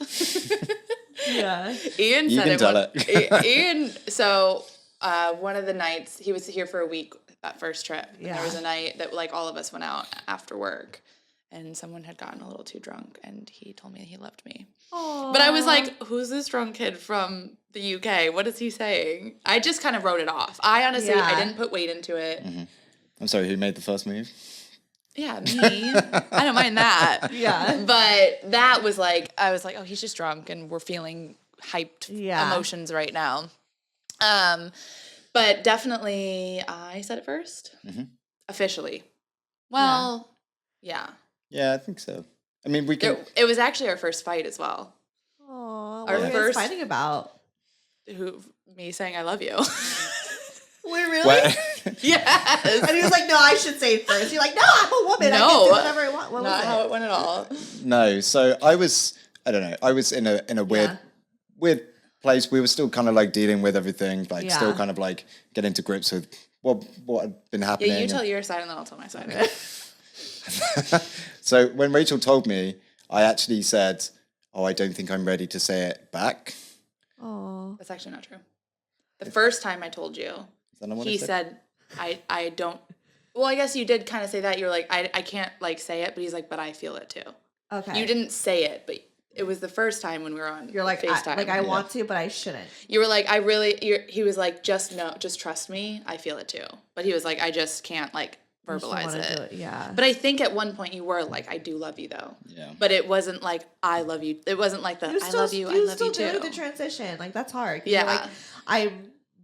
Yeah. Ian you said can it. Ian. So one of the nights he was here for a week that first trip. Yeah. And there was a night that like all of us went out after work, and someone had gotten a little too drunk, and he told me he loved me. Aww. But I was like, "Who's this drunk kid from the UK? What is he saying?" I just kind of wrote it off. I honestly, I didn't put weight into it. Mm-hmm. I'm sorry. Who made the first move? Yeah, me. I don't mind that. Yeah. But that was like, I was like, oh, he's just drunk and we're feeling hyped emotions right now. But definitely, I said it first. Mm-hmm. Officially. Well, yeah. Yeah, I think so. I mean, we can... It was actually our first fight as well. Aww, what were you guys fighting about? Me saying I love you. Wait, really? Yes. And he was like, no, I should say it first. You're like, no, I'm a woman. No. I can do whatever I want. What Not was how it went at all. No. So I don't know. I was in a weird place. We were still kind of like dealing with everything, like still kind of like getting to grips with what had been happening. Yeah, you tell your side and then I'll tell my side. Okay. So when Rachel told me, I actually said, oh, I don't think I'm ready to say it back. Oh. That's actually not true. The first time I told you, he said, I don't, well, I guess you did kind of say that. You're like, I can't like say it, but he's like, but I feel it too. Okay. You didn't say it, but it was the first time when we were on You're like, FaceTime. I want to, but I shouldn't. You were like, he was like, just trust me. I feel it too. But he was like, I just can't like verbalize it. Yeah. But I think at one point you were like, I do love you though. Yeah. But it wasn't like, I love you. It wasn't like the, I love you still too. doing the transition. Like, that's hard. Yeah. Like, I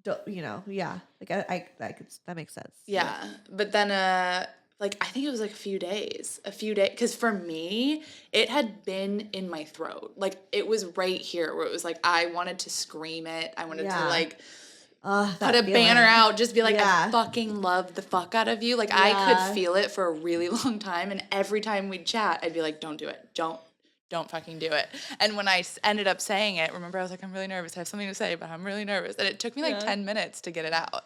don't, yeah. Like, that makes sense. Yeah. But then, like, I think it was like a few days, because for me, it had been in my throat. Like, it was right here where it was like, I wanted to scream it. I wanted to, like, put a banner out, just be like, I fucking love the fuck out of you. Like, I could feel it for a really long time, and every time we'd chat, I'd be like, don't do it. Don't fucking do it. And when I ended up saying it, remember, I was like, I'm really nervous. I have something to say, but I'm really nervous. And it took me like 10 minutes to get it out.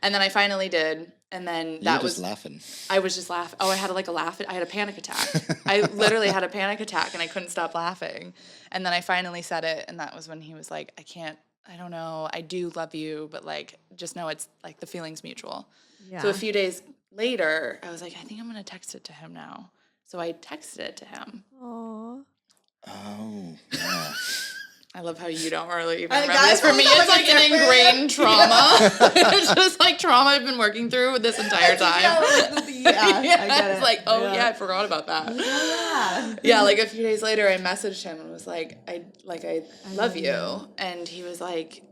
And then I finally did. And then that was laughing. I was just laughing. Oh, I had like a laugh. I had a panic attack. I literally had a panic attack, and I couldn't stop laughing. And then I finally said it, and that was when he was like, I don't know, I do love you, but like, just know it's like the feeling's mutual. Yeah. So a few days later, I was like, I think I'm going to text it to him now. So I texted it to him. Aww. Oh, yeah. I love how you don't really even remember this. For me, it's like an ingrained trauma. It's just like trauma I've been working through this entire time. I get it. It's like, I forgot about that. Yeah, like a few days later, I messaged him and was like, I love you. And he was like,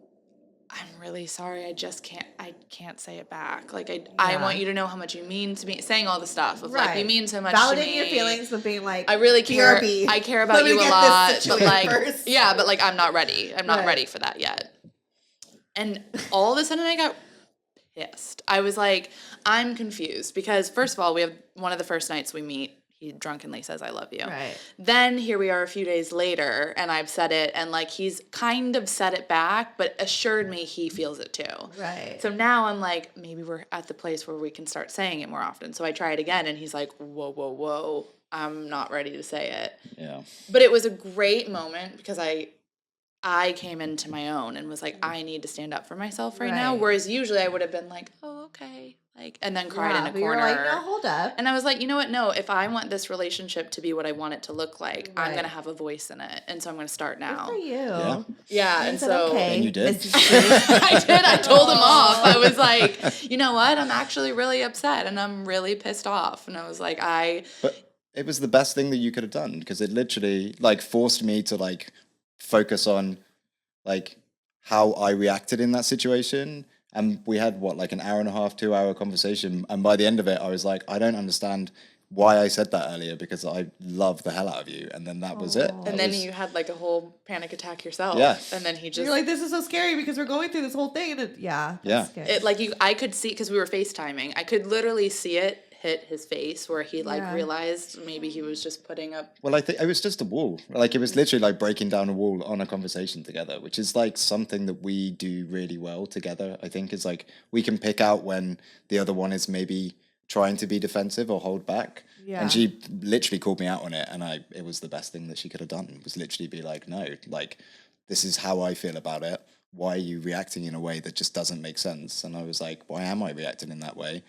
I'm really sorry. I can't say it back. Like, I want you to know how much you mean to me. Saying all the stuff of like, you mean so much to me. Validating your feelings, but being like, I really care. BRB. I care about you a lot. But like, first. but like, I'm not ready. I'm not ready for that yet. And all of a sudden I got pissed. I was like, I'm confused because first of all, we have one of the first nights we meet. He drunkenly says, I love you. Right. Then here we are a few days later, and I've said it, and like he's kind of said it back, but assured me he feels it too. Right. So now I'm like, maybe we're at the place where we can start saying it more often. So I try it again, and he's like, whoa, I'm not ready to say it. Yeah. But it was a great moment because I came into my own and was like, I need to stand up for myself right now. Whereas usually I would have been like, oh, okay. Like, and then cried in a corner. You were like, no, hold up. And I was like, you know what? No, if I want this relationship to be what I want it to look like, I'm going to have a voice in it. And so I'm going to start now. Good for you. Yeah. And so. Okay. And you did? I did. I told him off. I was like, you know what? I'm actually really upset and I'm really pissed off. And I was like, But it was the best thing that you could have done because it literally like forced me to like focus on like how I reacted in that situation. And we had like an hour and a half, 2 hour conversation. And by the end of it, I was like, I don't understand why I said that earlier because I love the hell out of you. And then that was it. And then you had like a whole panic attack yourself. Yeah. And then he just. You're like, this is so scary because we're going through this whole thing. And scary. It like I could see, because we were FaceTiming, I could literally see it hit his face where he like realized maybe he was just putting up. Well, I think it was just a wall. Like it was literally like breaking down a wall on a conversation together, which is like something that we do really well together. I think is like we can pick out when the other one is maybe trying to be defensive or hold back. Yeah. And she literally called me out on it, and it was the best thing that she could have done. It was literally be like, no, like this is how I feel about it. Why are you reacting in a way that just doesn't make sense? And I was like, why am I reacting in that way?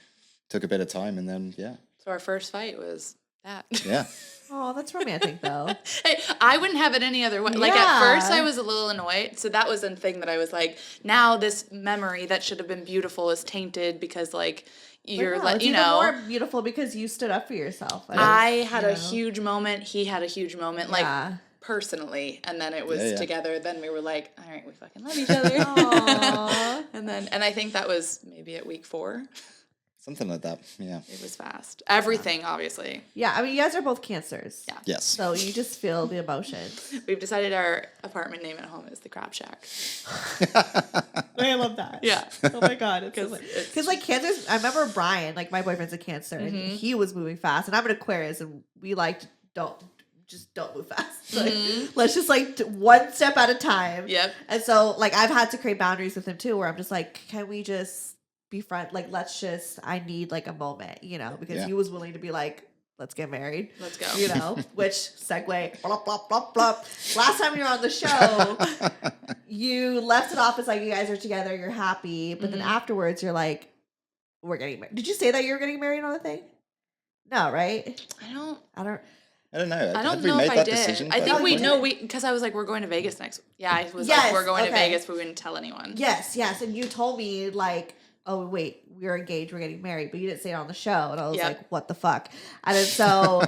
Took a bit of time, and then So our first fight was that. Yeah. Oh, that's romantic though. Hey, I wouldn't have it any other way. Like at first I was a little annoyed. So that was the thing that I was like, now this memory that should have been beautiful is tainted because like you're like, it's you even know, more beautiful because you stood up for yourself. I had a huge moment. He had a huge moment. Like personally, and then it was together. Then we were like, all right, we fucking love each other. and I think that was maybe at week 4. Something like that, yeah. It was fast. Everything, obviously. Yeah, I mean, you guys are both Cancers. Yeah. Yes. So you just feel the emotions. We've decided our apartment name at home is the Crab Shack. I love that. Yeah. Oh my God. Because like Cancers, I remember Brian, like my boyfriend's a Cancer, and he was moving fast, and I'm an Aquarius, and we like don't move fast. Like, let's just like one step at a time. Yep. And so like I've had to create boundaries with him too, where I'm just like, can we just be friends? Like, I need like a moment, you know, because he was willing to be like, let's get married. Let's go. You know, which segue, blah, blah, blah, blah. Last time you were on the show, you left it off as like, you guys are together, you're happy. But then afterwards, you're like, we're getting married. Did you say that you were getting married on the thing? No, right? I don't know. I don't know if I did. I think because I was like, we're going to Vegas next. Yeah, I was like, we're going to Vegas, but we didn't tell anyone. Yes. And you told me like, oh, wait, we're engaged, we're getting married, but you didn't say it on the show. And I was like, what the fuck? And then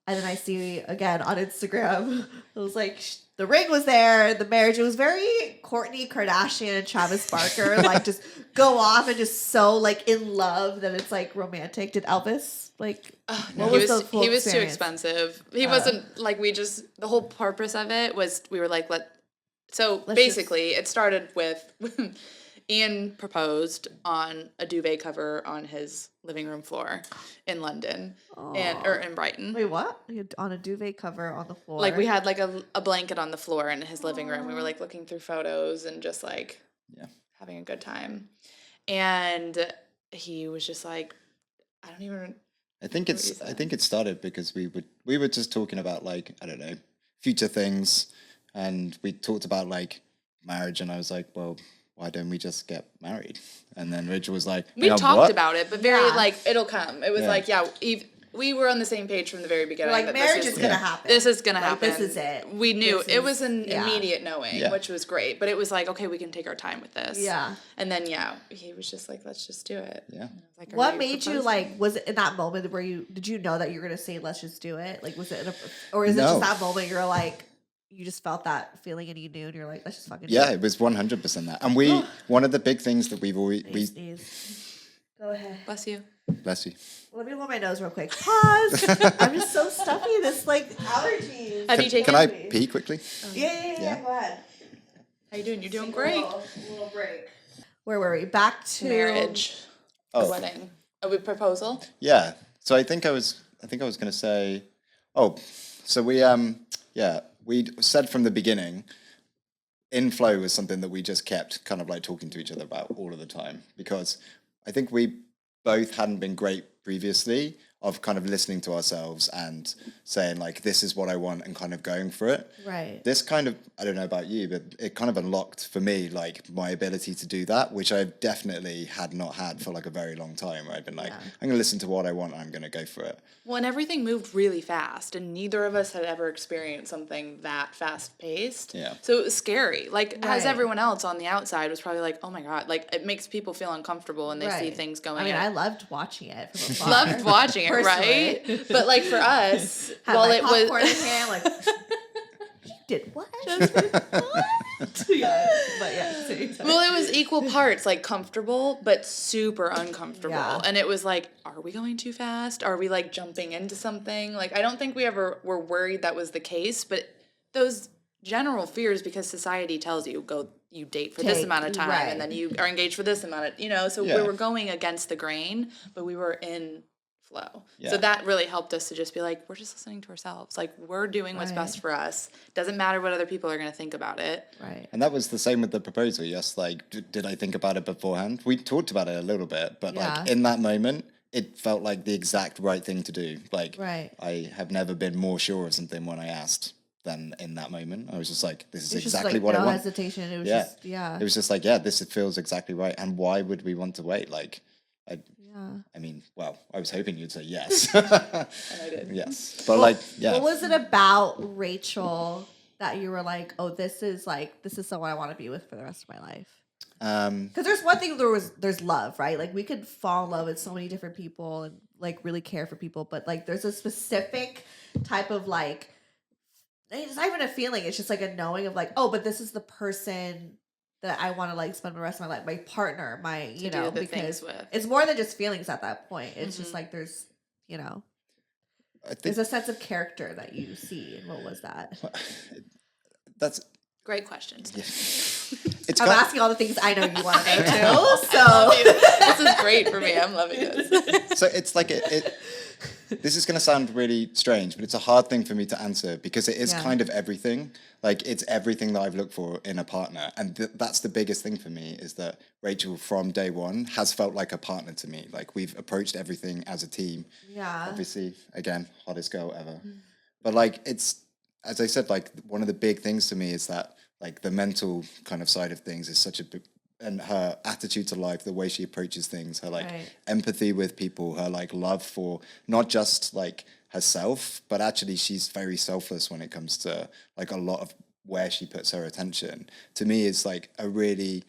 and then I see again on Instagram, it was like, the ring was there, the marriage. It was very Kourtney Kardashian and Travis Barker, like just go off and just so like in love that it's like romantic. Did Elvis like? No, he was too expensive. He wasn't like the whole purpose of it was we were like basically it started with Ian proposed on a duvet cover on his living room floor in London or in Brighton. Wait, what? On a duvet cover on the floor? Like we had like a blanket on the floor in his living room. We were like looking through photos and just like having a good time. And he was just like, I think it started because we were just talking about like, I don't know, future things, and we talked about like marriage, and I was like, well, why don't we just get married? And then Rachel was like, we talked about it, but very like, it'll come. It was like, we were on the same page from the very beginning. Like, marriage is going to happen. This is going to happen. This is it. We knew. It was an immediate knowing, which was great. But it was like, okay, we can take our time with this. Yeah. And then, he was just like, let's just do it. Yeah. Like, what made you, like, was it in that moment where did you know that you were going to say, let's just do it? Like, was it, or is it just that moment you're like, you just felt that feeling and you knew and you're like, let's just fucking do it? Yeah, it was 100% that. And one of the big things that we've always... Go ahead. Bless you. Bless you. Let me blow my nose real quick. Pause. I'm just so stuffy. This like allergies. Can I pee quickly? Yeah. Go ahead. How you doing? You're doing great. A little break. Where were we? Back to marriage. A wedding. A proposal. Yeah. So I think I was going to say. Oh, so we said from the beginning. Inflow was something that we just kept kind of like talking to each other about all of the time, because I think we both hadn't been great previously of kind of listening to ourselves and saying like, this is what I want, and kind of going for it. Right. This kind of, I don't know about you, but it kind of unlocked for me like my ability to do that, which I definitely had not had for like a very long time, where I'd been like, I'm going to listen to what I want, and I'm going to go for it. Well, and everything moved really fast, and neither of us had ever experienced something that fast paced. Yeah. So it was scary. Like, as everyone else on the outside was probably like, oh my God, like it makes people feel uncomfortable and they see things going. I mean, I loved watching it from afar. Loved watching it, right? But like for us, while it was like, you did what? Well, it was equal parts like comfortable but super uncomfortable. And it was like, are we going too fast? Are we like jumping into something? Like, I don't think we ever were worried that was the case, but those general fears, because society tells you you date for this amount of time and then you are engaged for this amount of, so we were going against the grain, but we were in flow. So that really helped us to just be like, we're just listening to ourselves. Like, we're doing what's best for us. Doesn't matter what other people are going to think about it. Right. And that was the same with the proposal. Yes. Like, did I think about it beforehand? We talked about it a little bit, but like in that moment, it felt like the exact right thing to do. Like, I have never been more sure of something when I asked than in that moment. I was just like, this is exactly what I want. No hesitation. It was just, It was just like, this feels exactly right. And why would we want to wait? Like, I mean, well, I was hoping you'd say yes. And I did. Yes. But What was it about Rachel that you were like, oh, this is someone I want to be with for the rest of my life? Because there's one thing, there's love, right? Like, we could fall in love with so many different people and like really care for people, but like there's a specific type of like, it's not even a feeling, it's just like a knowing of like, oh, but this is the person that I want to like spend the rest of my life, my partner, because it's more than just feelings at that point. It's just like there's, I think there's a sense of character that you see. And what was that? That's great question. Yeah. I'm asking all the things I know you want to know too. So this is great for me. I'm loving this. So it's like this is going to sound really strange, but it's a hard thing for me to answer because it is kind of everything. Like, it's everything that I've looked for in a partner. And that's the biggest thing for me, is that Rachel from day one has felt like a partner to me. Like, we've approached everything as a team. Yeah. Obviously, again, hottest girl ever. But like, it's, as I said, like one of the big things to me is that like the mental kind of side of things is such a big, and her attitude to life, the way she approaches things, her like empathy with people, her like love for not just like herself, but actually she's very selfless when it comes to like a lot of where she puts her attention. To me, is like a really,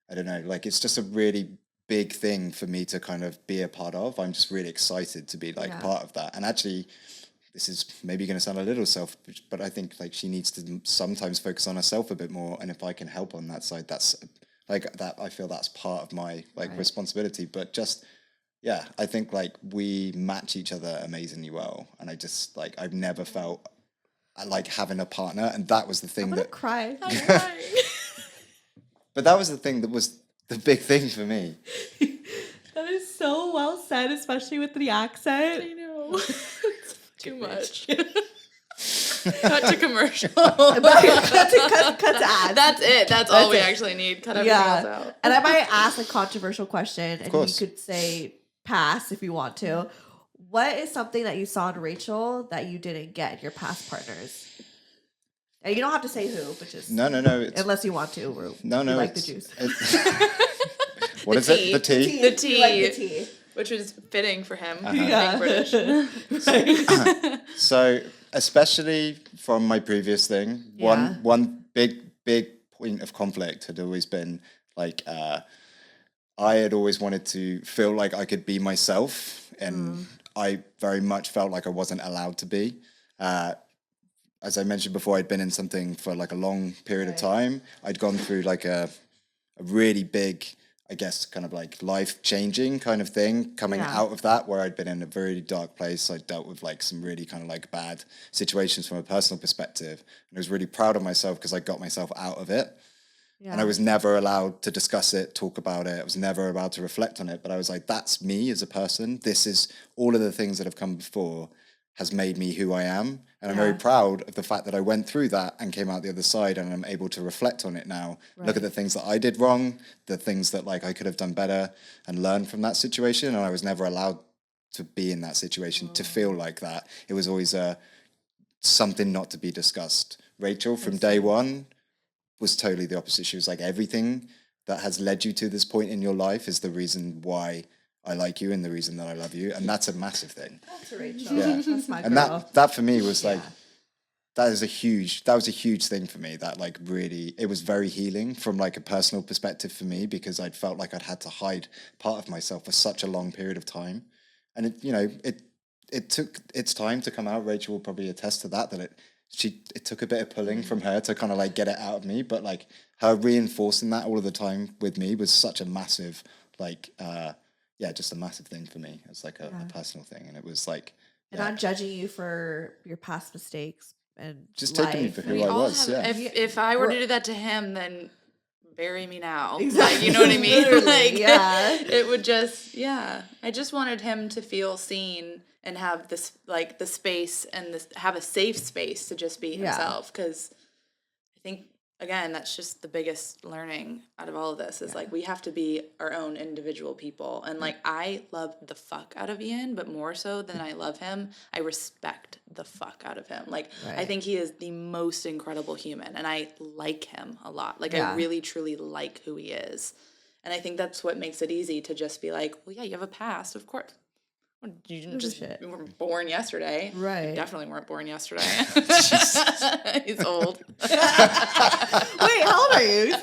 I don't know, like it's just a really big thing for me to kind of be a part of. I'm just really excited to be like part of that. And actually, this is maybe going to sound a little selfish, but I think like she needs to sometimes focus on herself a bit more. And if I can help on that side, that's like that. I feel that's part of my like responsibility. But just I think like we match each other amazingly well. And I just like I've never felt like having a partner, and that was the thing I'm cry. But that was the thing that was the big thing for me. That is so well said, especially with the accent. I know. It's too much. Cut to commercial. cut to ads. That's it. That's all we actually need. Cut everything else out. And I might ask a controversial question, and course. you could say pass if you want to. What is something that you saw in Rachel that you didn't get in your past partners? And you don't have to say who, but just no. Unless you want to. No. Like the juice. What is it? The tea. The tea. Like the tea. Which was fitting for him. Yeah. Being British. So, especially from my previous thing, one big point of conflict had always been like I had always wanted to feel like I could be myself, and I very much felt like I wasn't allowed to be. As I mentioned before, I'd been in something for like a long period of time. I'd gone through like a really big, I guess, kind of like life-changing kind of thing coming out of that, where I'd been in a very dark place. I dealt with like some really kind of like bad situations from a personal perspective. And I was really proud of myself because I got myself out of it. Yeah. And I was never allowed to discuss it, talk about it. I was never allowed to reflect on it. But I was like, that's me as a person. This is all of the things that have come before has made me who I am. And I'm very proud of the fact that I went through that and came out the other side, and I'm able to reflect on it now. Look at the things that I did wrong, the things that like I could have done better, and learn from that situation. And I was never allowed to be in that situation, to feel like that. It was always something not to be discussed. Rachel from day one was totally the opposite. She was like, everything that has led you to this point in your life is the reason why I like you and the reason that I love you. And that's a massive thing. That's Rachel. Yeah. That's my girl. And that for me was like, that was a huge thing for me. That like really, it was very healing from like a personal perspective for me, because I'd felt like I'd had to hide part of myself for such a long period of time. And it took its time to come out. Rachel will probably attest to that, it took a bit of pulling from her to kind of like get it out of me. But like her reinforcing that all of the time with me was such a massive, like, just a massive thing for me. It's like a personal thing. And it was like, and not judging you for your past mistakes and just taking me for who I was. If I were to do that to him, then bury me now. Exactly. Like, you know what I mean? Like, it would just, I just wanted him to feel seen and have this, like, the space and have a safe space to just be himself. Because I think, again, that's just the biggest learning out of all of this is like we have to be our own individual people. And like I love the fuck out of Ian, but more so than I love him, I respect the fuck out of him. Like I think he is the most incredible human, and I like him a lot. Like I really truly like who he is. And I think that's what makes it easy to just be like, well, yeah, you have a past, of course. You didn't you weren't born yesterday. Right. You definitely weren't born yesterday. He's old. Wait, how old are you?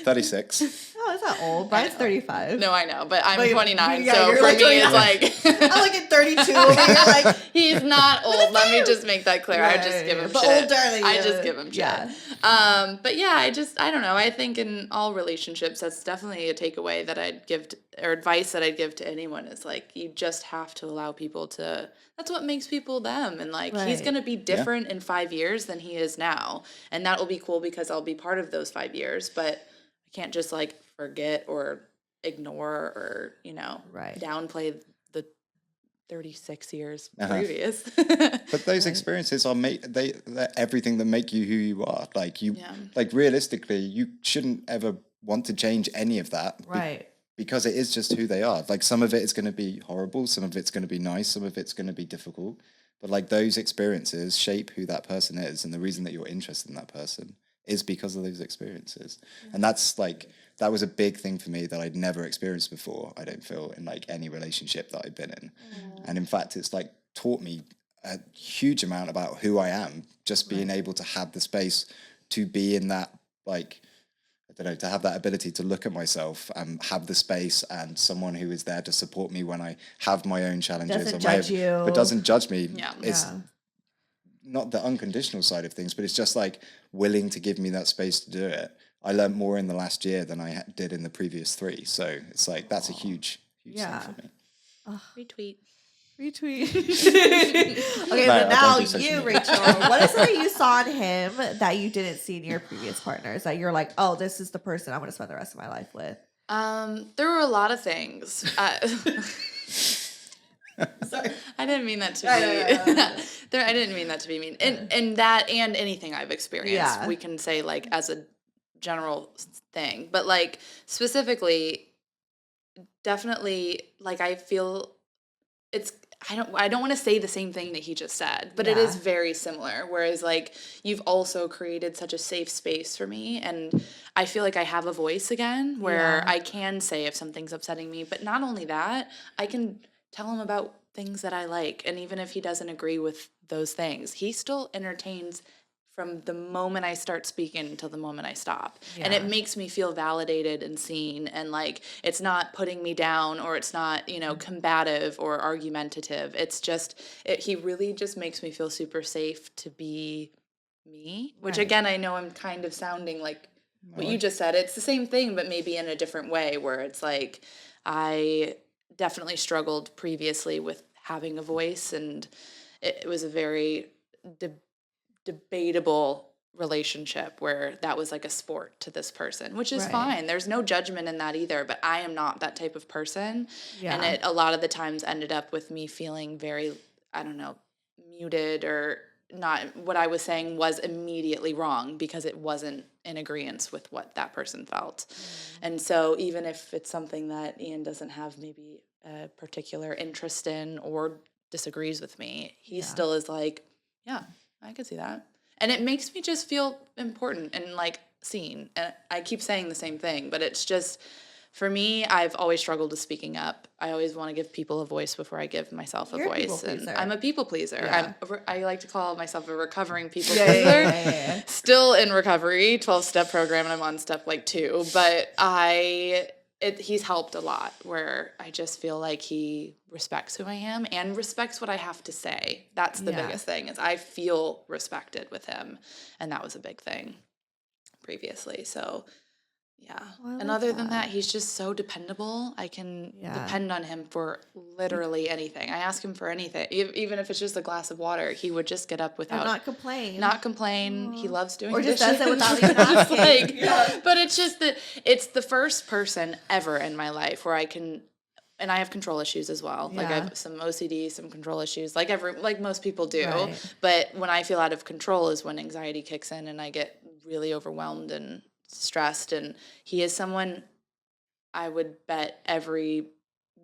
36. Oh, it's not old. Mine's 35. No, I know, but I'm 29, so for like me it's like... I'm like at 32 over here, like... He's not old, let me just make that clear. Right. I just give him but shit. Older than I just give him shit. But yeah, I don't know. I think in all relationships, that's definitely a takeaway that I'd give, or advice that I'd give to anyone is like, you just have to allow people to, that's what makes people them. And like, he's going to be different in 5 years than he is now. And that will be cool because I'll be part of those 5 years, but I can't just like forget or ignore or, downplay the 36 years previous. But those experiences are they're everything that make you who you are. Like like realistically, you shouldn't ever want to change any of that. Right. Because it is just who they are. Like some of it is going to be horrible, some of it's going to be nice, some of it's going to be difficult. But like those experiences shape who that person is, and the reason that you're interested in that person is because of those experiences. And that's like, that was a big thing for me that I'd never experienced before, I don't feel, in like any relationship that I've been in. And in fact, it's like taught me a huge amount about who I am, just being able to have the space to be in that like I don't know, to have that ability to look at myself and have the space and someone who is there to support me when I have my own challenges, Doesn't judge you. but doesn't judge me. Yeah. It's not the unconditional side of things, but it's just like willing to give me that space to do it. I learned more in the last year than I did in the previous 3. So it's like, that's a huge thing for me. Retweet. Okay, No, but now don't do social you, media. Rachel, what is it that you saw in him that you didn't see in your previous partners that you're like, oh, this is the person I want to spend the rest of my life with? There were a lot of things. Sorry, I didn't mean that to be. I didn't mean that to be mean. And that and anything I've experienced, we can say like as a general thing, but like specifically, definitely like I feel it's. I don't want to say the same thing that he just said, but it is very similar. Whereas like you've also created such a safe space for me, and I feel like I have a voice again where I can say if something's upsetting me. But not only that, I can tell him about things that I like, and even if he doesn't agree with those things, he still entertains from the moment I start speaking until the moment I stop. And it makes me feel validated and seen, and like it's not putting me down, or it's not, combative or argumentative. It's just he really just makes me feel super safe to be me, which again, I know I'm kind of sounding like what you just said. It's the same thing, but maybe in a different way, where it's like I definitely struggled previously with having a voice, and it was a very debatable relationship where that was like a sport to this person, which is fine. There's no judgment in that either, but I am not that type of person. And it a lot of the times ended up with me feeling very, I don't know, muted, or not what I was saying was immediately wrong because it wasn't in agreement with what that person felt. And so even if it's something that Ian doesn't have maybe a particular interest in or disagrees with me, he still is like, yeah, I could see that. And it makes me just feel important and like seen. And I keep saying the same thing, but it's just, for me, I've always struggled with speaking up. I always want to give people a voice before I give myself a voice. And I'm a people pleaser. I like to call myself a recovering people pleaser. Still in recovery, 12-step program, and I'm on step like 2. But he's helped a lot, where I just feel like he respects who I am and respects what I have to say. That's the biggest thing, is I feel respected with him. And that was a big thing previously. So and other than that, he's just so dependable. I can depend on him for literally anything. I ask him for anything, even if it's just a glass of water. He would just get up without not complain. He loves doing or just dishes. does it without even asking. But it's just that it's the first person ever in my life where I can. And I have control issues as well. Like I have some OCD, some control issues, like most people do. Right. But when I feel out of control is when anxiety kicks in and I get really overwhelmed and stressed. And he is someone I would bet every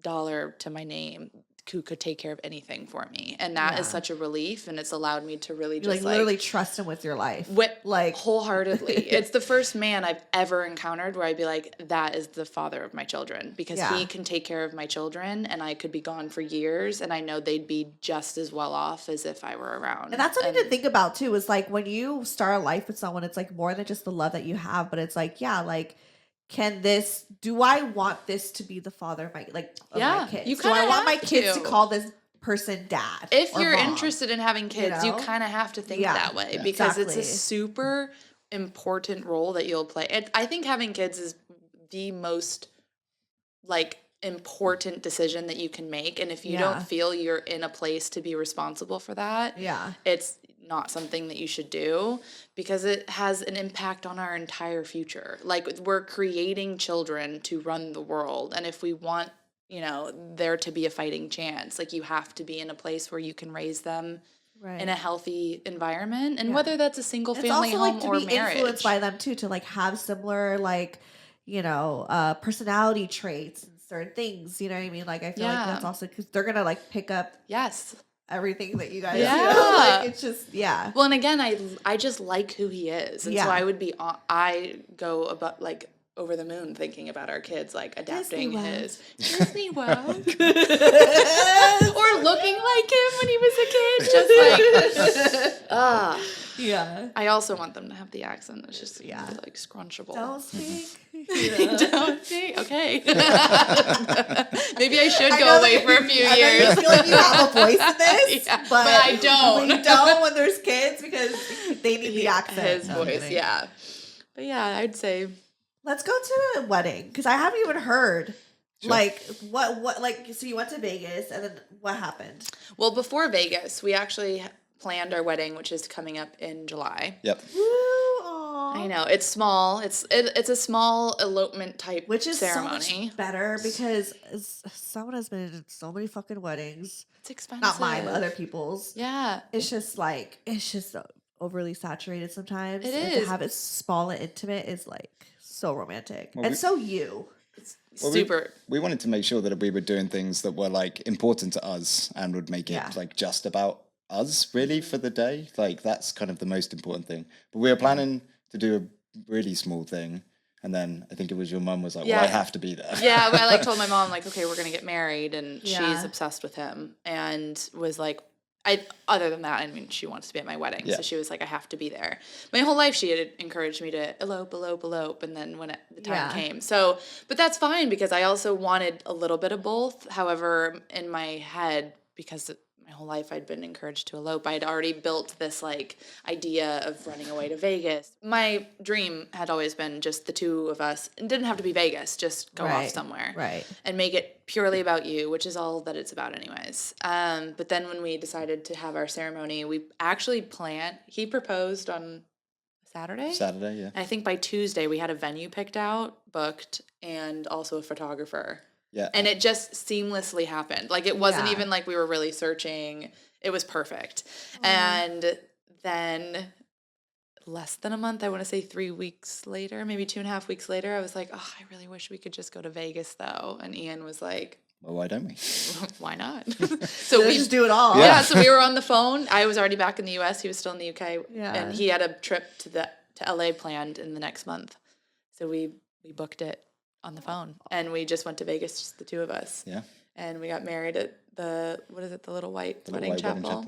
dollar to my name who could take care of anything for me. And that is such a relief, and it's allowed me to really just literally trust him with your life. Wholeheartedly. It's the first man I've ever encountered where I'd be like, that is the father of my children, because he can take care of my children, and I could be gone for years and I know they'd be just as well off as if I were around. And that's something to think about too, is like when you start a life with someone, it's like more than just the love that you have, but it's like, do I want this to be the father of my kids? Do I want my kids to call this person dad? If you're interested in having kids, you kind of have to think that way, because it's a super important role that you'll play. I think having kids is the most important decision that you can make. And if you don't feel you're in a place to be responsible for that, it's not something that you should do, because it has an impact on our entire future. Like, we're creating children to run the world. And if we want, there to be a fighting chance, like, you have to be in a place where you can raise them in a healthy environment. And whether that's a single family home or marriage. It's also to be influenced by them too, to have similar personality traits and certain things. You know what I mean? Like, I feel like that's also because they're gonna pick up everything that you guys do. It's just well, and again, I just like who he is, and so I would be I go about over the moon thinking about our kids, like adapting Disney his Disney World. Or looking like him when he was a kid. Just like, Yeah. I also want them to have the accent that's just like scrunchable. Don't speak. Don't speak. Okay. Maybe I should go away for a few years. I feel like you have a voice in this, but I don't. You don't when there's kids because they need the accent. His voice, yeah. But yeah, I'd say. Let's go to the wedding because I haven't even heard. Sure. Like what like so you went to Vegas and then what happened? Well, before Vegas, we actually planned our wedding, which is coming up in July. Yep. Woo, aw. I know it's small. It's a small elopement type Which is ceremony. so much better because someone has been in so many fucking weddings. It's expensive. Not mine, but other people's. Yeah. It's just overly saturated sometimes. It and is. to have it small and intimate is like so romantic. Well, and so you. Well, Super. We wanted to make sure that we were doing things that were like important to us and would make it like just about us really for the day. Like that's kind of the most important thing. But we were planning to do a really small thing. And then I think it was your mum was like, well, I have to be there. Yeah, I like told my mom like, okay, we're going to get married. And Yeah. she's obsessed with him and was like, other than that, I mean, she wants to be at my wedding. Yeah. So she was like, I have to be there. My whole life, she had encouraged me to elope. And then when the time came. So, but that's fine because I also wanted a little bit of both. However, in my head, because my whole life I'd been encouraged to elope, I'd already built this like idea of running away to Vegas. My dream had always been just the two of us. It didn't have to be Vegas, just go off somewhere. Right. And make it purely about you, which is all that it's about anyways. But then when we decided to have our ceremony, we actually he proposed on Saturday? Saturday, yeah. And I think by Tuesday we had a venue booked, and also a photographer. Yeah. And it just seamlessly happened. Like it wasn't even like we were really searching. It was perfect. And then less than a month, I want to say 3 weeks later, maybe 2.5 weeks later, I was like, oh, I really wish we could just go to Vegas though. And Ian was like, well, why don't we? why not? So we just do it all. Yeah, so we were on the phone. I was already back in the US. He was still in the UK. Yeah. And he had a trip to LA planned in the next month. So we booked it on the phone, and we just went to Vegas, just the two of us. Yeah. And we got married at the little white wedding chapel.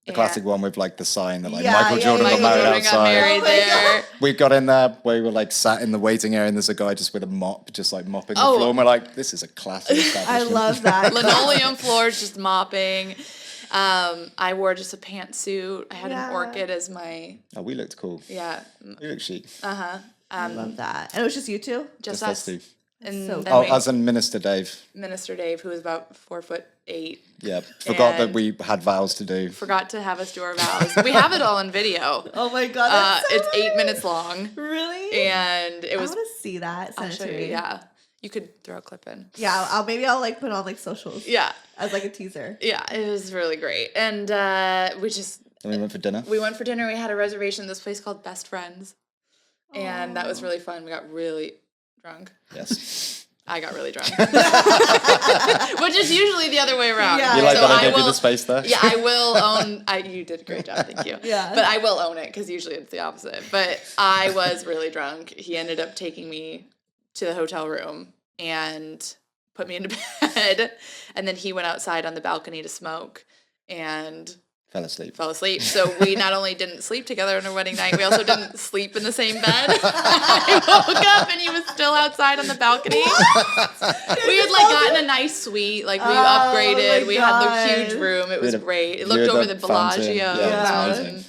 The classic one with like the sign that like Yeah, Michael Jordan got married Jordan outside. got married there. We got in there, we were like sat in the waiting area, and there's a guy just with a mop, just like mopping the floor. And we're like, this is a classic establishment. I love that. Linoleum floors, just mopping. I wore just a pantsuit. I had an orchid as my. Oh, we looked cool. Yeah. We looked chic. I love that. And it was just you two? Just us us. two. And so then us and Minister Dave. Minister Dave, who was about 4'8". Yeah, forgot that And we had vows to do. Forgot to have us do our vows. We have it all on video. Oh my god, that's so it's 8 minutes long. Really? And it was. I want to see that. Send I'll it show to you. me. Yeah, you could throw a clip in. Yeah, I'll like put on like socials. Yeah, as like a teaser. Yeah, it was really great, and we went for dinner. We went for dinner. We had a reservation at this place called Best Friends, and that was really fun. We got really drunk. Yes. I got really drunk, which is usually the other way around. Yeah. You like so that I gave you the space there? Yeah, I will own. You did a great job, thank you. Yeah, but I will own it because usually it's the opposite. But I was really drunk. He ended up taking me to the hotel room and put me into bed, and then he went outside on the balcony to smoke and fell asleep. So we not only didn't sleep together on our wedding night, we also didn't sleep in the same bed. I woke up and he was still outside on the balcony. We had like gotten a nice suite, like we upgraded. We had the huge room. It was great. It looked over the Bellagio. Yeah.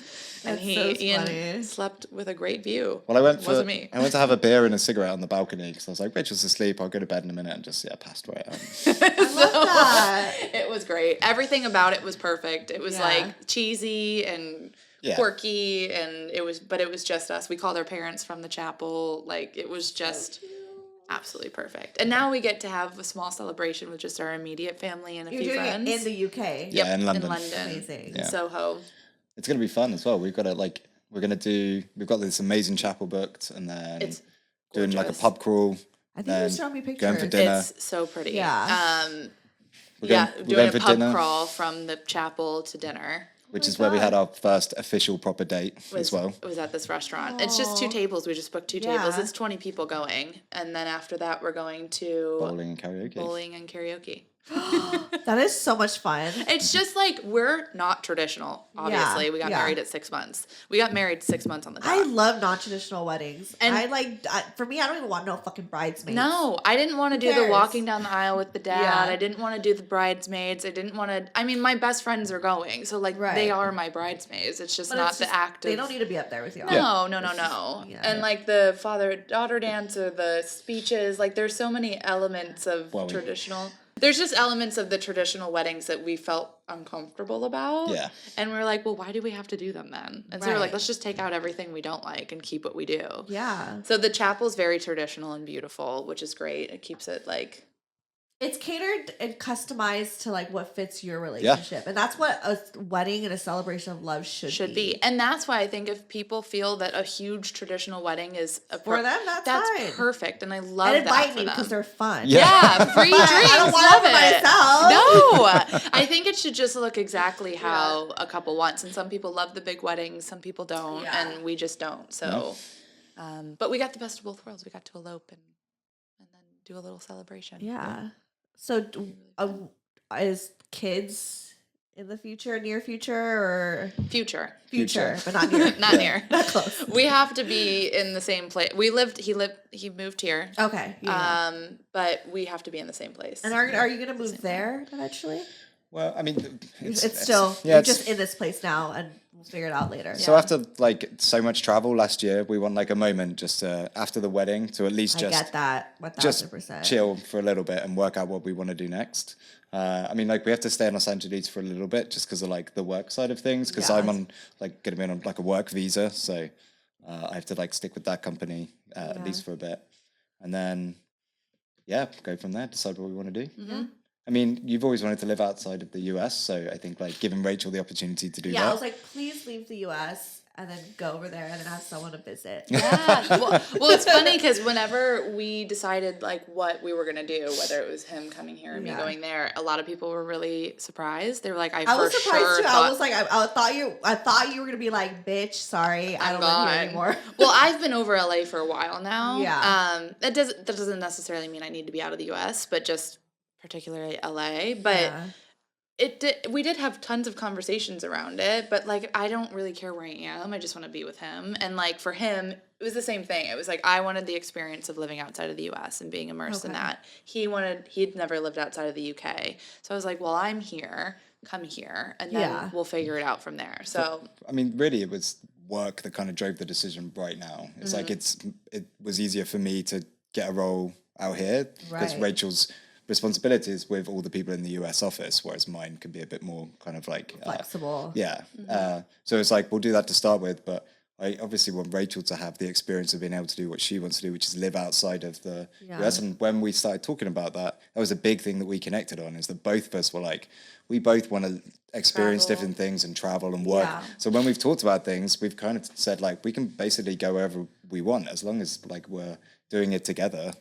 And Ian slept with a great view. Well, I went to have a beer and a cigarette on the balcony because I was like, Rachel's asleep. I'll go to bed in a minute, and just passed right out. I love that. It was great. Everything about it was perfect. It was like cheesy and quirky, and it was just us. We called our parents from the chapel. Like it was just absolutely perfect. And now we get to have a small celebration with just our immediate family and a few friends. In the UK. Yeah, in London. Amazing. In Soho. It's going to be fun as well. We've got this amazing chapel booked, and then doing like a pub crawl. I think you showed me pictures. Going for dinner. It's so pretty. Yeah. Doing a pub crawl from the chapel to dinner. which is where we had our first official proper date as well. It was at this restaurant. It's just 2 tables. We just booked 2 tables. It's 20 people going. And then after that, we're going to... Bowling and karaoke. That is so much fun. It's just like, we're not traditional, obviously. Yeah, We got married at 6 months. We got married 6 months on the dot. I love non-traditional weddings. And for me, I don't even want no fucking bridesmaids. No, I didn't want to do the walking down the aisle with the dad. Yeah. I didn't want to do the bridesmaids. I didn't want to... I mean, my best friends are going, so, like, they are my bridesmaids. It's just not the act of... They don't need to be up there with you. No. Yeah. And, like, the father-daughter dance or the speeches, like, there's so many elements of traditional... There's just elements of the traditional weddings that we felt uncomfortable about. Yeah. And we were like, well, why do we have to do them then? And so we were like, let's just take out everything we don't like and keep what we do. Yeah. So the chapel's very traditional and beautiful, which is great. It keeps it like... It's catered and customized to like what fits your relationship. Yeah. And that's what a wedding and a celebration of love should be. And that's why I think if people feel that a huge traditional wedding is for them, that's fine. Perfect. And I love that. And invite me because they're fun. Yeah, free drinks. I don't want it myself. No. I think it should just look exactly how a couple wants. And some people love the big weddings, some people don't, and we just don't. So but we got the best of both worlds. We got to elope and then do a little celebration. Yeah. So, is kids in the near future, or future, but not near, not near, not close. We have to be in the same place. He moved here. Okay. Yeah. But we have to be in the same place. And are you going to move there eventually? Well, I mean, it's still you're just in this place now, and we'll figure it out later. So after like so much travel last year, we want like a moment just after the wedding to at least get that 1,000%. Just chill for a little bit and work out what we want to do next. I mean, like we have to stay in Los Angeles for a little bit just because of like the work side of things. Because I'm on like going to be on like a work visa, so I have to like stick with that company at least for a bit, and then go from there. Decide what we want to do. Mm-hmm. I mean, you've always wanted to live outside of the US, so I think like giving Rachel the opportunity to do that. Yeah, I was like, please leave the US and then go over there and then have someone to visit. Yeah. Well, it's funny because whenever we decided like what we were going to do, whether it was him coming here and me going there, a lot of people were really surprised. They were like, I was surprised too. I was like, I thought you were going to be like, bitch, sorry, I don't live here anymore. Well, I've been over LA for a while now. Yeah. That doesn't necessarily mean I need to be out of the US, but just particularly LA, but we did have tons of conversations around it, but like I don't really care where I am. I just want to be with him. And like for him, it was the same thing. It was like I wanted the experience of living outside of the US and being immersed in that. He'd never lived outside of the UK. So I was like, well, I'm here, come here, and then we'll figure it out from there. So I mean, really it was work that kind of drove the decision right now. It's like it was easier for me to get a role out here because Rachel's responsibilities with all the people in the US office, whereas mine can be a bit more kind of like flexible. So it's like we'll do that to start with, but I obviously want Rachel to have the experience of being able to do what she wants to do, which is live outside of the US. And when we started talking about that, that was a big thing that we connected on, is that both of us were like, we both want to experience different things and travel and work. So when we've talked about things, we've kind of said like, we can basically go wherever we want as long as like we're doing it together.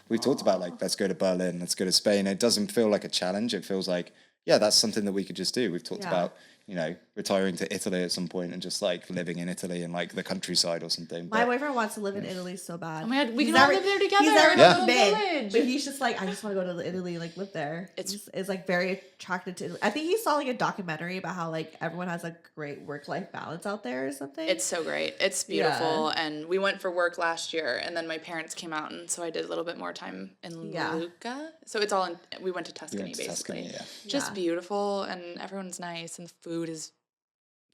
We've talked about like, let's go to Berlin, let's go to Spain. It doesn't feel like a challenge. It feels like, that's something that we could just do. We've talked about, retiring to Italy at some point and just like living in Italy and like the countryside or something. My boyfriend wants to live in Italy so bad. Oh my God, we can all live there together. He's never been, but he's just like, I just want to go to Italy, like live there. It's like very attracted to Italy. I think he saw like a documentary about how like everyone has a great work-life balance out there or something. It's so great. It's beautiful. And we went for work last year, and then my parents came out, and so I did a little bit more time in Lucca. So it's all we went to Tuscany, basically. Tuscany, Just beautiful, and everyone's nice, and the food is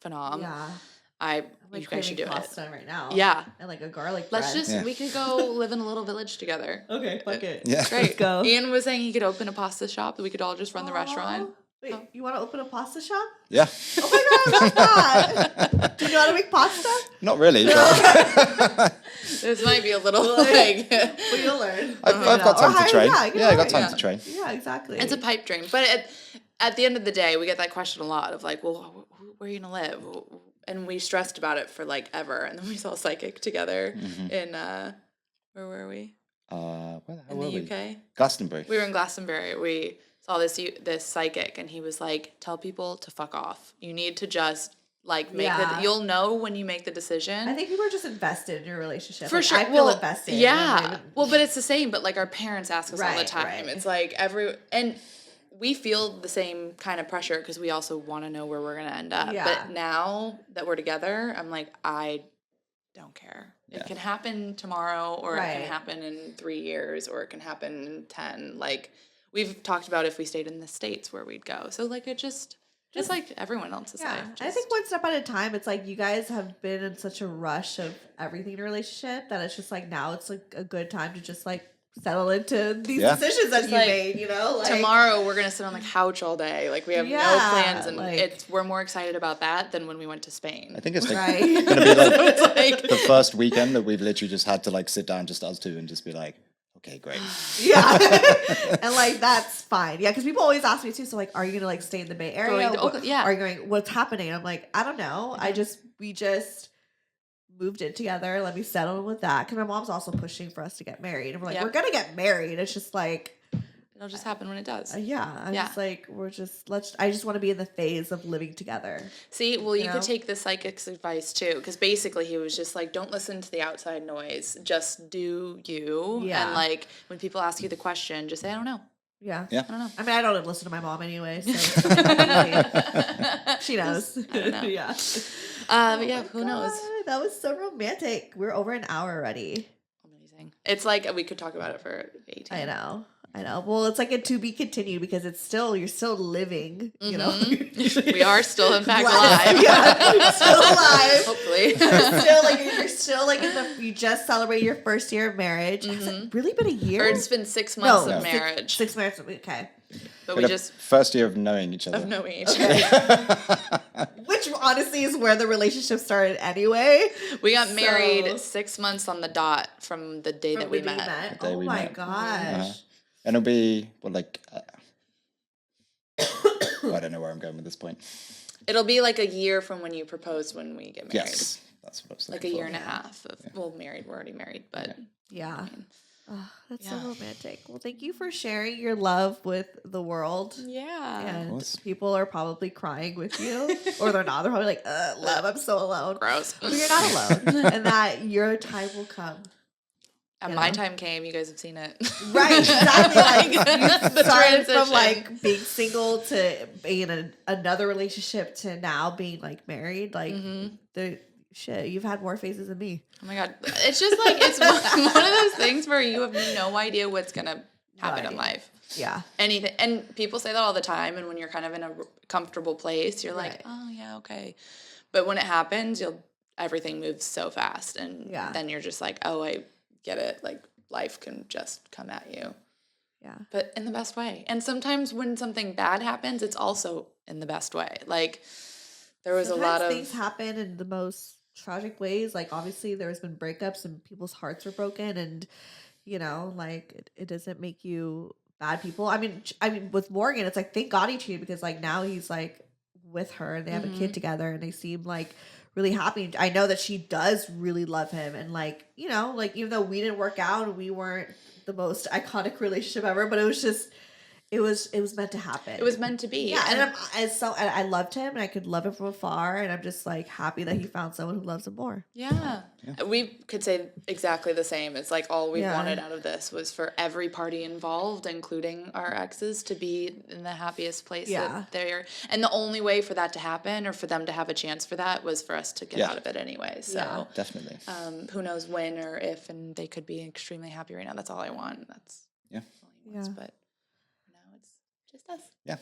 phenomenal. I'm you guys should do pasta right now. Yeah. And like a garlic Let's bread. just we could go live in a little village together. Okay, fuck it. Yeah. Great. Let's go. Ian was saying he could open a pasta shop that we could all just run the restaurant. Wait, you want to open a pasta shop? Yeah. Oh my God, I love that. Do you know how to make pasta? Not really. But This might be a little like... Well, you'll learn. I've got time to train. I got time to train. train. Yeah, exactly. It's a pipe dream. But at the end of the day, we get that question a lot of like, well, where are you going to live? And we stressed about it for like ever. And then we saw Psychic together in, where were we? Where the hell in were the we? UK? Glastonbury. We were in Glastonbury. We saw this psychic, and he was like, tell people to fuck off. You need to just like make you'll know when you make the decision. I think people are just invested in your relationship. For like, sure. I feel invested. Yeah. Well, but it's the same, but like our parents ask us all the time. Right. It's like and we feel the same kind of pressure because we also want to know where we're going to end up. Yeah. But now that we're together, I'm like, I don't care. Yeah. It can happen tomorrow, or it Right. can happen in 3 years, or it can happen in 10. Like, we've talked about if we stayed in the States where we'd go. So, like, it just like everyone else's life. I think one step at a time. It's like you guys have been in such a rush of everything in a relationship that it's just like now it's like a good time to just like settle into these decisions that you made, you know? Like, tomorrow we're gonna sit on the couch all day. Like, we have no plans, and like, we're more excited about that than when we went to Spain. I think it's like Right. gonna be like, It's like the first weekend that we've literally just had to like sit down, just us two, and just be like, okay, great. Yeah. And like that's fine. Yeah, because people always ask me too, so like, are you gonna like stay in the Bay Area? Going to Oakland, yeah. Are you going, what's happening? And I'm like, I don't know. We just moved in together. Let me settle with that. Because my mom's also pushing for us to get married. And we're like, we're gonna get married. It's just like it'll just happen when it does. I'm just like, I just want to be in the phase of living together. See, well, you could take the psychic's advice too, because basically he was just like, don't listen to the outside noise, just do you. Yeah. And like, when people ask you the question, just say, I don't know. Yeah. Yeah. I don't know. I mean, I don't listen to my mom anyway, so she knows. I don't know. Yeah. Yeah, who knows? That was so romantic. We're over an hour already. Amazing. It's like we could talk about it for 18. I know. Well, it's like a to be continued because you're still living, you know. We are still, in fact, alive. Yeah, still alive. Hopefully. You're still like you just celebrated your first year of marriage. Has it really been a year? Or it's been 6 months of marriage. Six months. Okay. But we just first year of knowing each other. Which honestly is where the relationship started anyway. We got married 6 months on the dot from the day that we met. Oh my gosh. And it'll be, well, like, I don't know where I'm going with this point. It'll be like a year from when you proposed when we get married. Yes, that's what I was like looking a for. year and a half of, well, married, we're already married, but. Yeah. I mean, oh, that's so romantic. Well, thank you for sharing your love with the world. Yeah. And people are probably crying with you. Or they're not. They're probably like, love, I'm so alone. Gross. But you're not alone. And that your time will come. And my time came. You guys have seen it. Right. Exactly. Like, you The started transition. from like being single to being in another relationship to now being like married. Like, shit, you've had more phases than me. Oh my God. It's just like, it's one of those things where you have no idea what's going to happen in life. Yeah. Anything. And people say that all the time. And when you're kind of in a comfortable place, you're like, oh, yeah, okay. But when it happens, everything moves so fast. And then you're just like, oh, I get it. Like, life can just come at you. Yeah. But in the best way. And sometimes when something bad happens, it's also in the best way. Like, there was Sometimes a lot of things happen in the most tragic ways. Like, obviously there's been breakups and people's hearts are broken, and you know, like it doesn't make you bad people. I mean with Morgan, it's like, thank God he cheated, because like now he's like with her and they have a kid together and they seem like really happy. I know that she does really love him, and like, you know, like even though we didn't work out and we weren't the most iconic relationship ever, but it was just it was meant to happen. It was meant to be. Yeah, and I loved him, and I could love him from afar, and I'm just like happy that he found someone who loves him more. Yeah. We could say exactly the same. It's like all we wanted out of this was for every party involved, including our exes, to be in the happiest place that they're. And the only way for that to happen, or for them to have a chance for that, was for us to get out of it anyway. So definitely. Who knows when or if, and they could be extremely happy right now. That's all I want. That's all he wants, but just us. Yeah.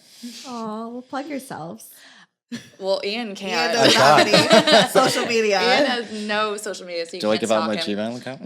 Oh, well, plug yourselves. Well, Ian can't. Ian doesn't have any social media. Ian has no social media, so you Do I can't give out my stalk him. Gmail account?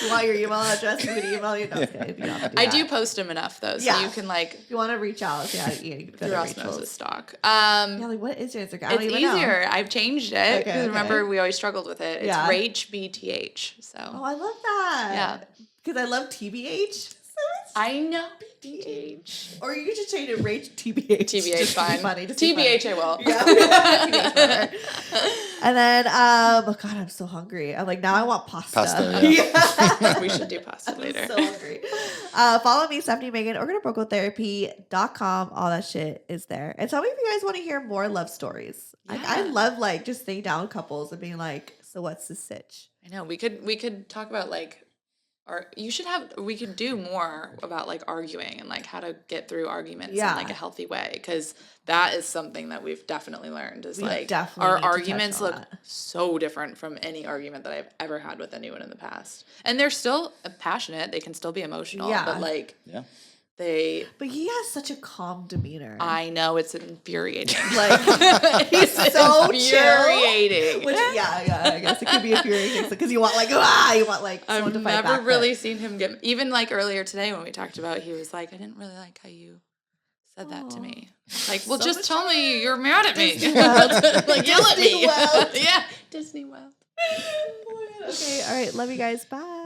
You want your email address? You can email you. No, okay, you don't have to I that. do post him enough though, so you can like. If you want to reach out, Ian, you can go Through to osmosis Rachel's. stalk. Yeah, like what is your Instagram? I don't It's even easier. know. I've changed it. Okay. Remember, we always struggled with it. It's Yeah. RachBTH. So. Oh, I love that. Yeah. Because I love TBH. So it's I know. TBH. Or you could just change it right to TBH. TBH, fine. Funny, TBH, I will. Yeah. TBH, and then, oh God, I'm so hungry. I'm like, now I want pasta. Pasta, We should do pasta later. I'm so hungry. Follow me, Stefanie Maegan, organofbrocotherapy.com. All that shit is there. And tell me if you guys want to hear more love stories. Yeah. Like, I love like just sitting down with couples and being like, so what's the sitch? I know. We could talk about like we could do more about like arguing and like how to get through arguments in like a healthy way, because that is something that we've definitely learned is like our arguments look so different from any argument that I've ever had with anyone in the past, and they're still passionate, they can still be emotional, but like but he has such a calm demeanor. I know, it's infuriating. Like he's so infuriating. Chill, which I guess it could be infuriating because you want like someone to fight back. I've never really seen him get, even like earlier today when we talked about, he was like, I didn't really like how you said that to me. Like, well, so just tell me you're mad at me. Like, yell at me. Yeah, Disney World. Okay, all right, love you guys. Bye.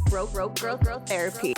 Growth therapy.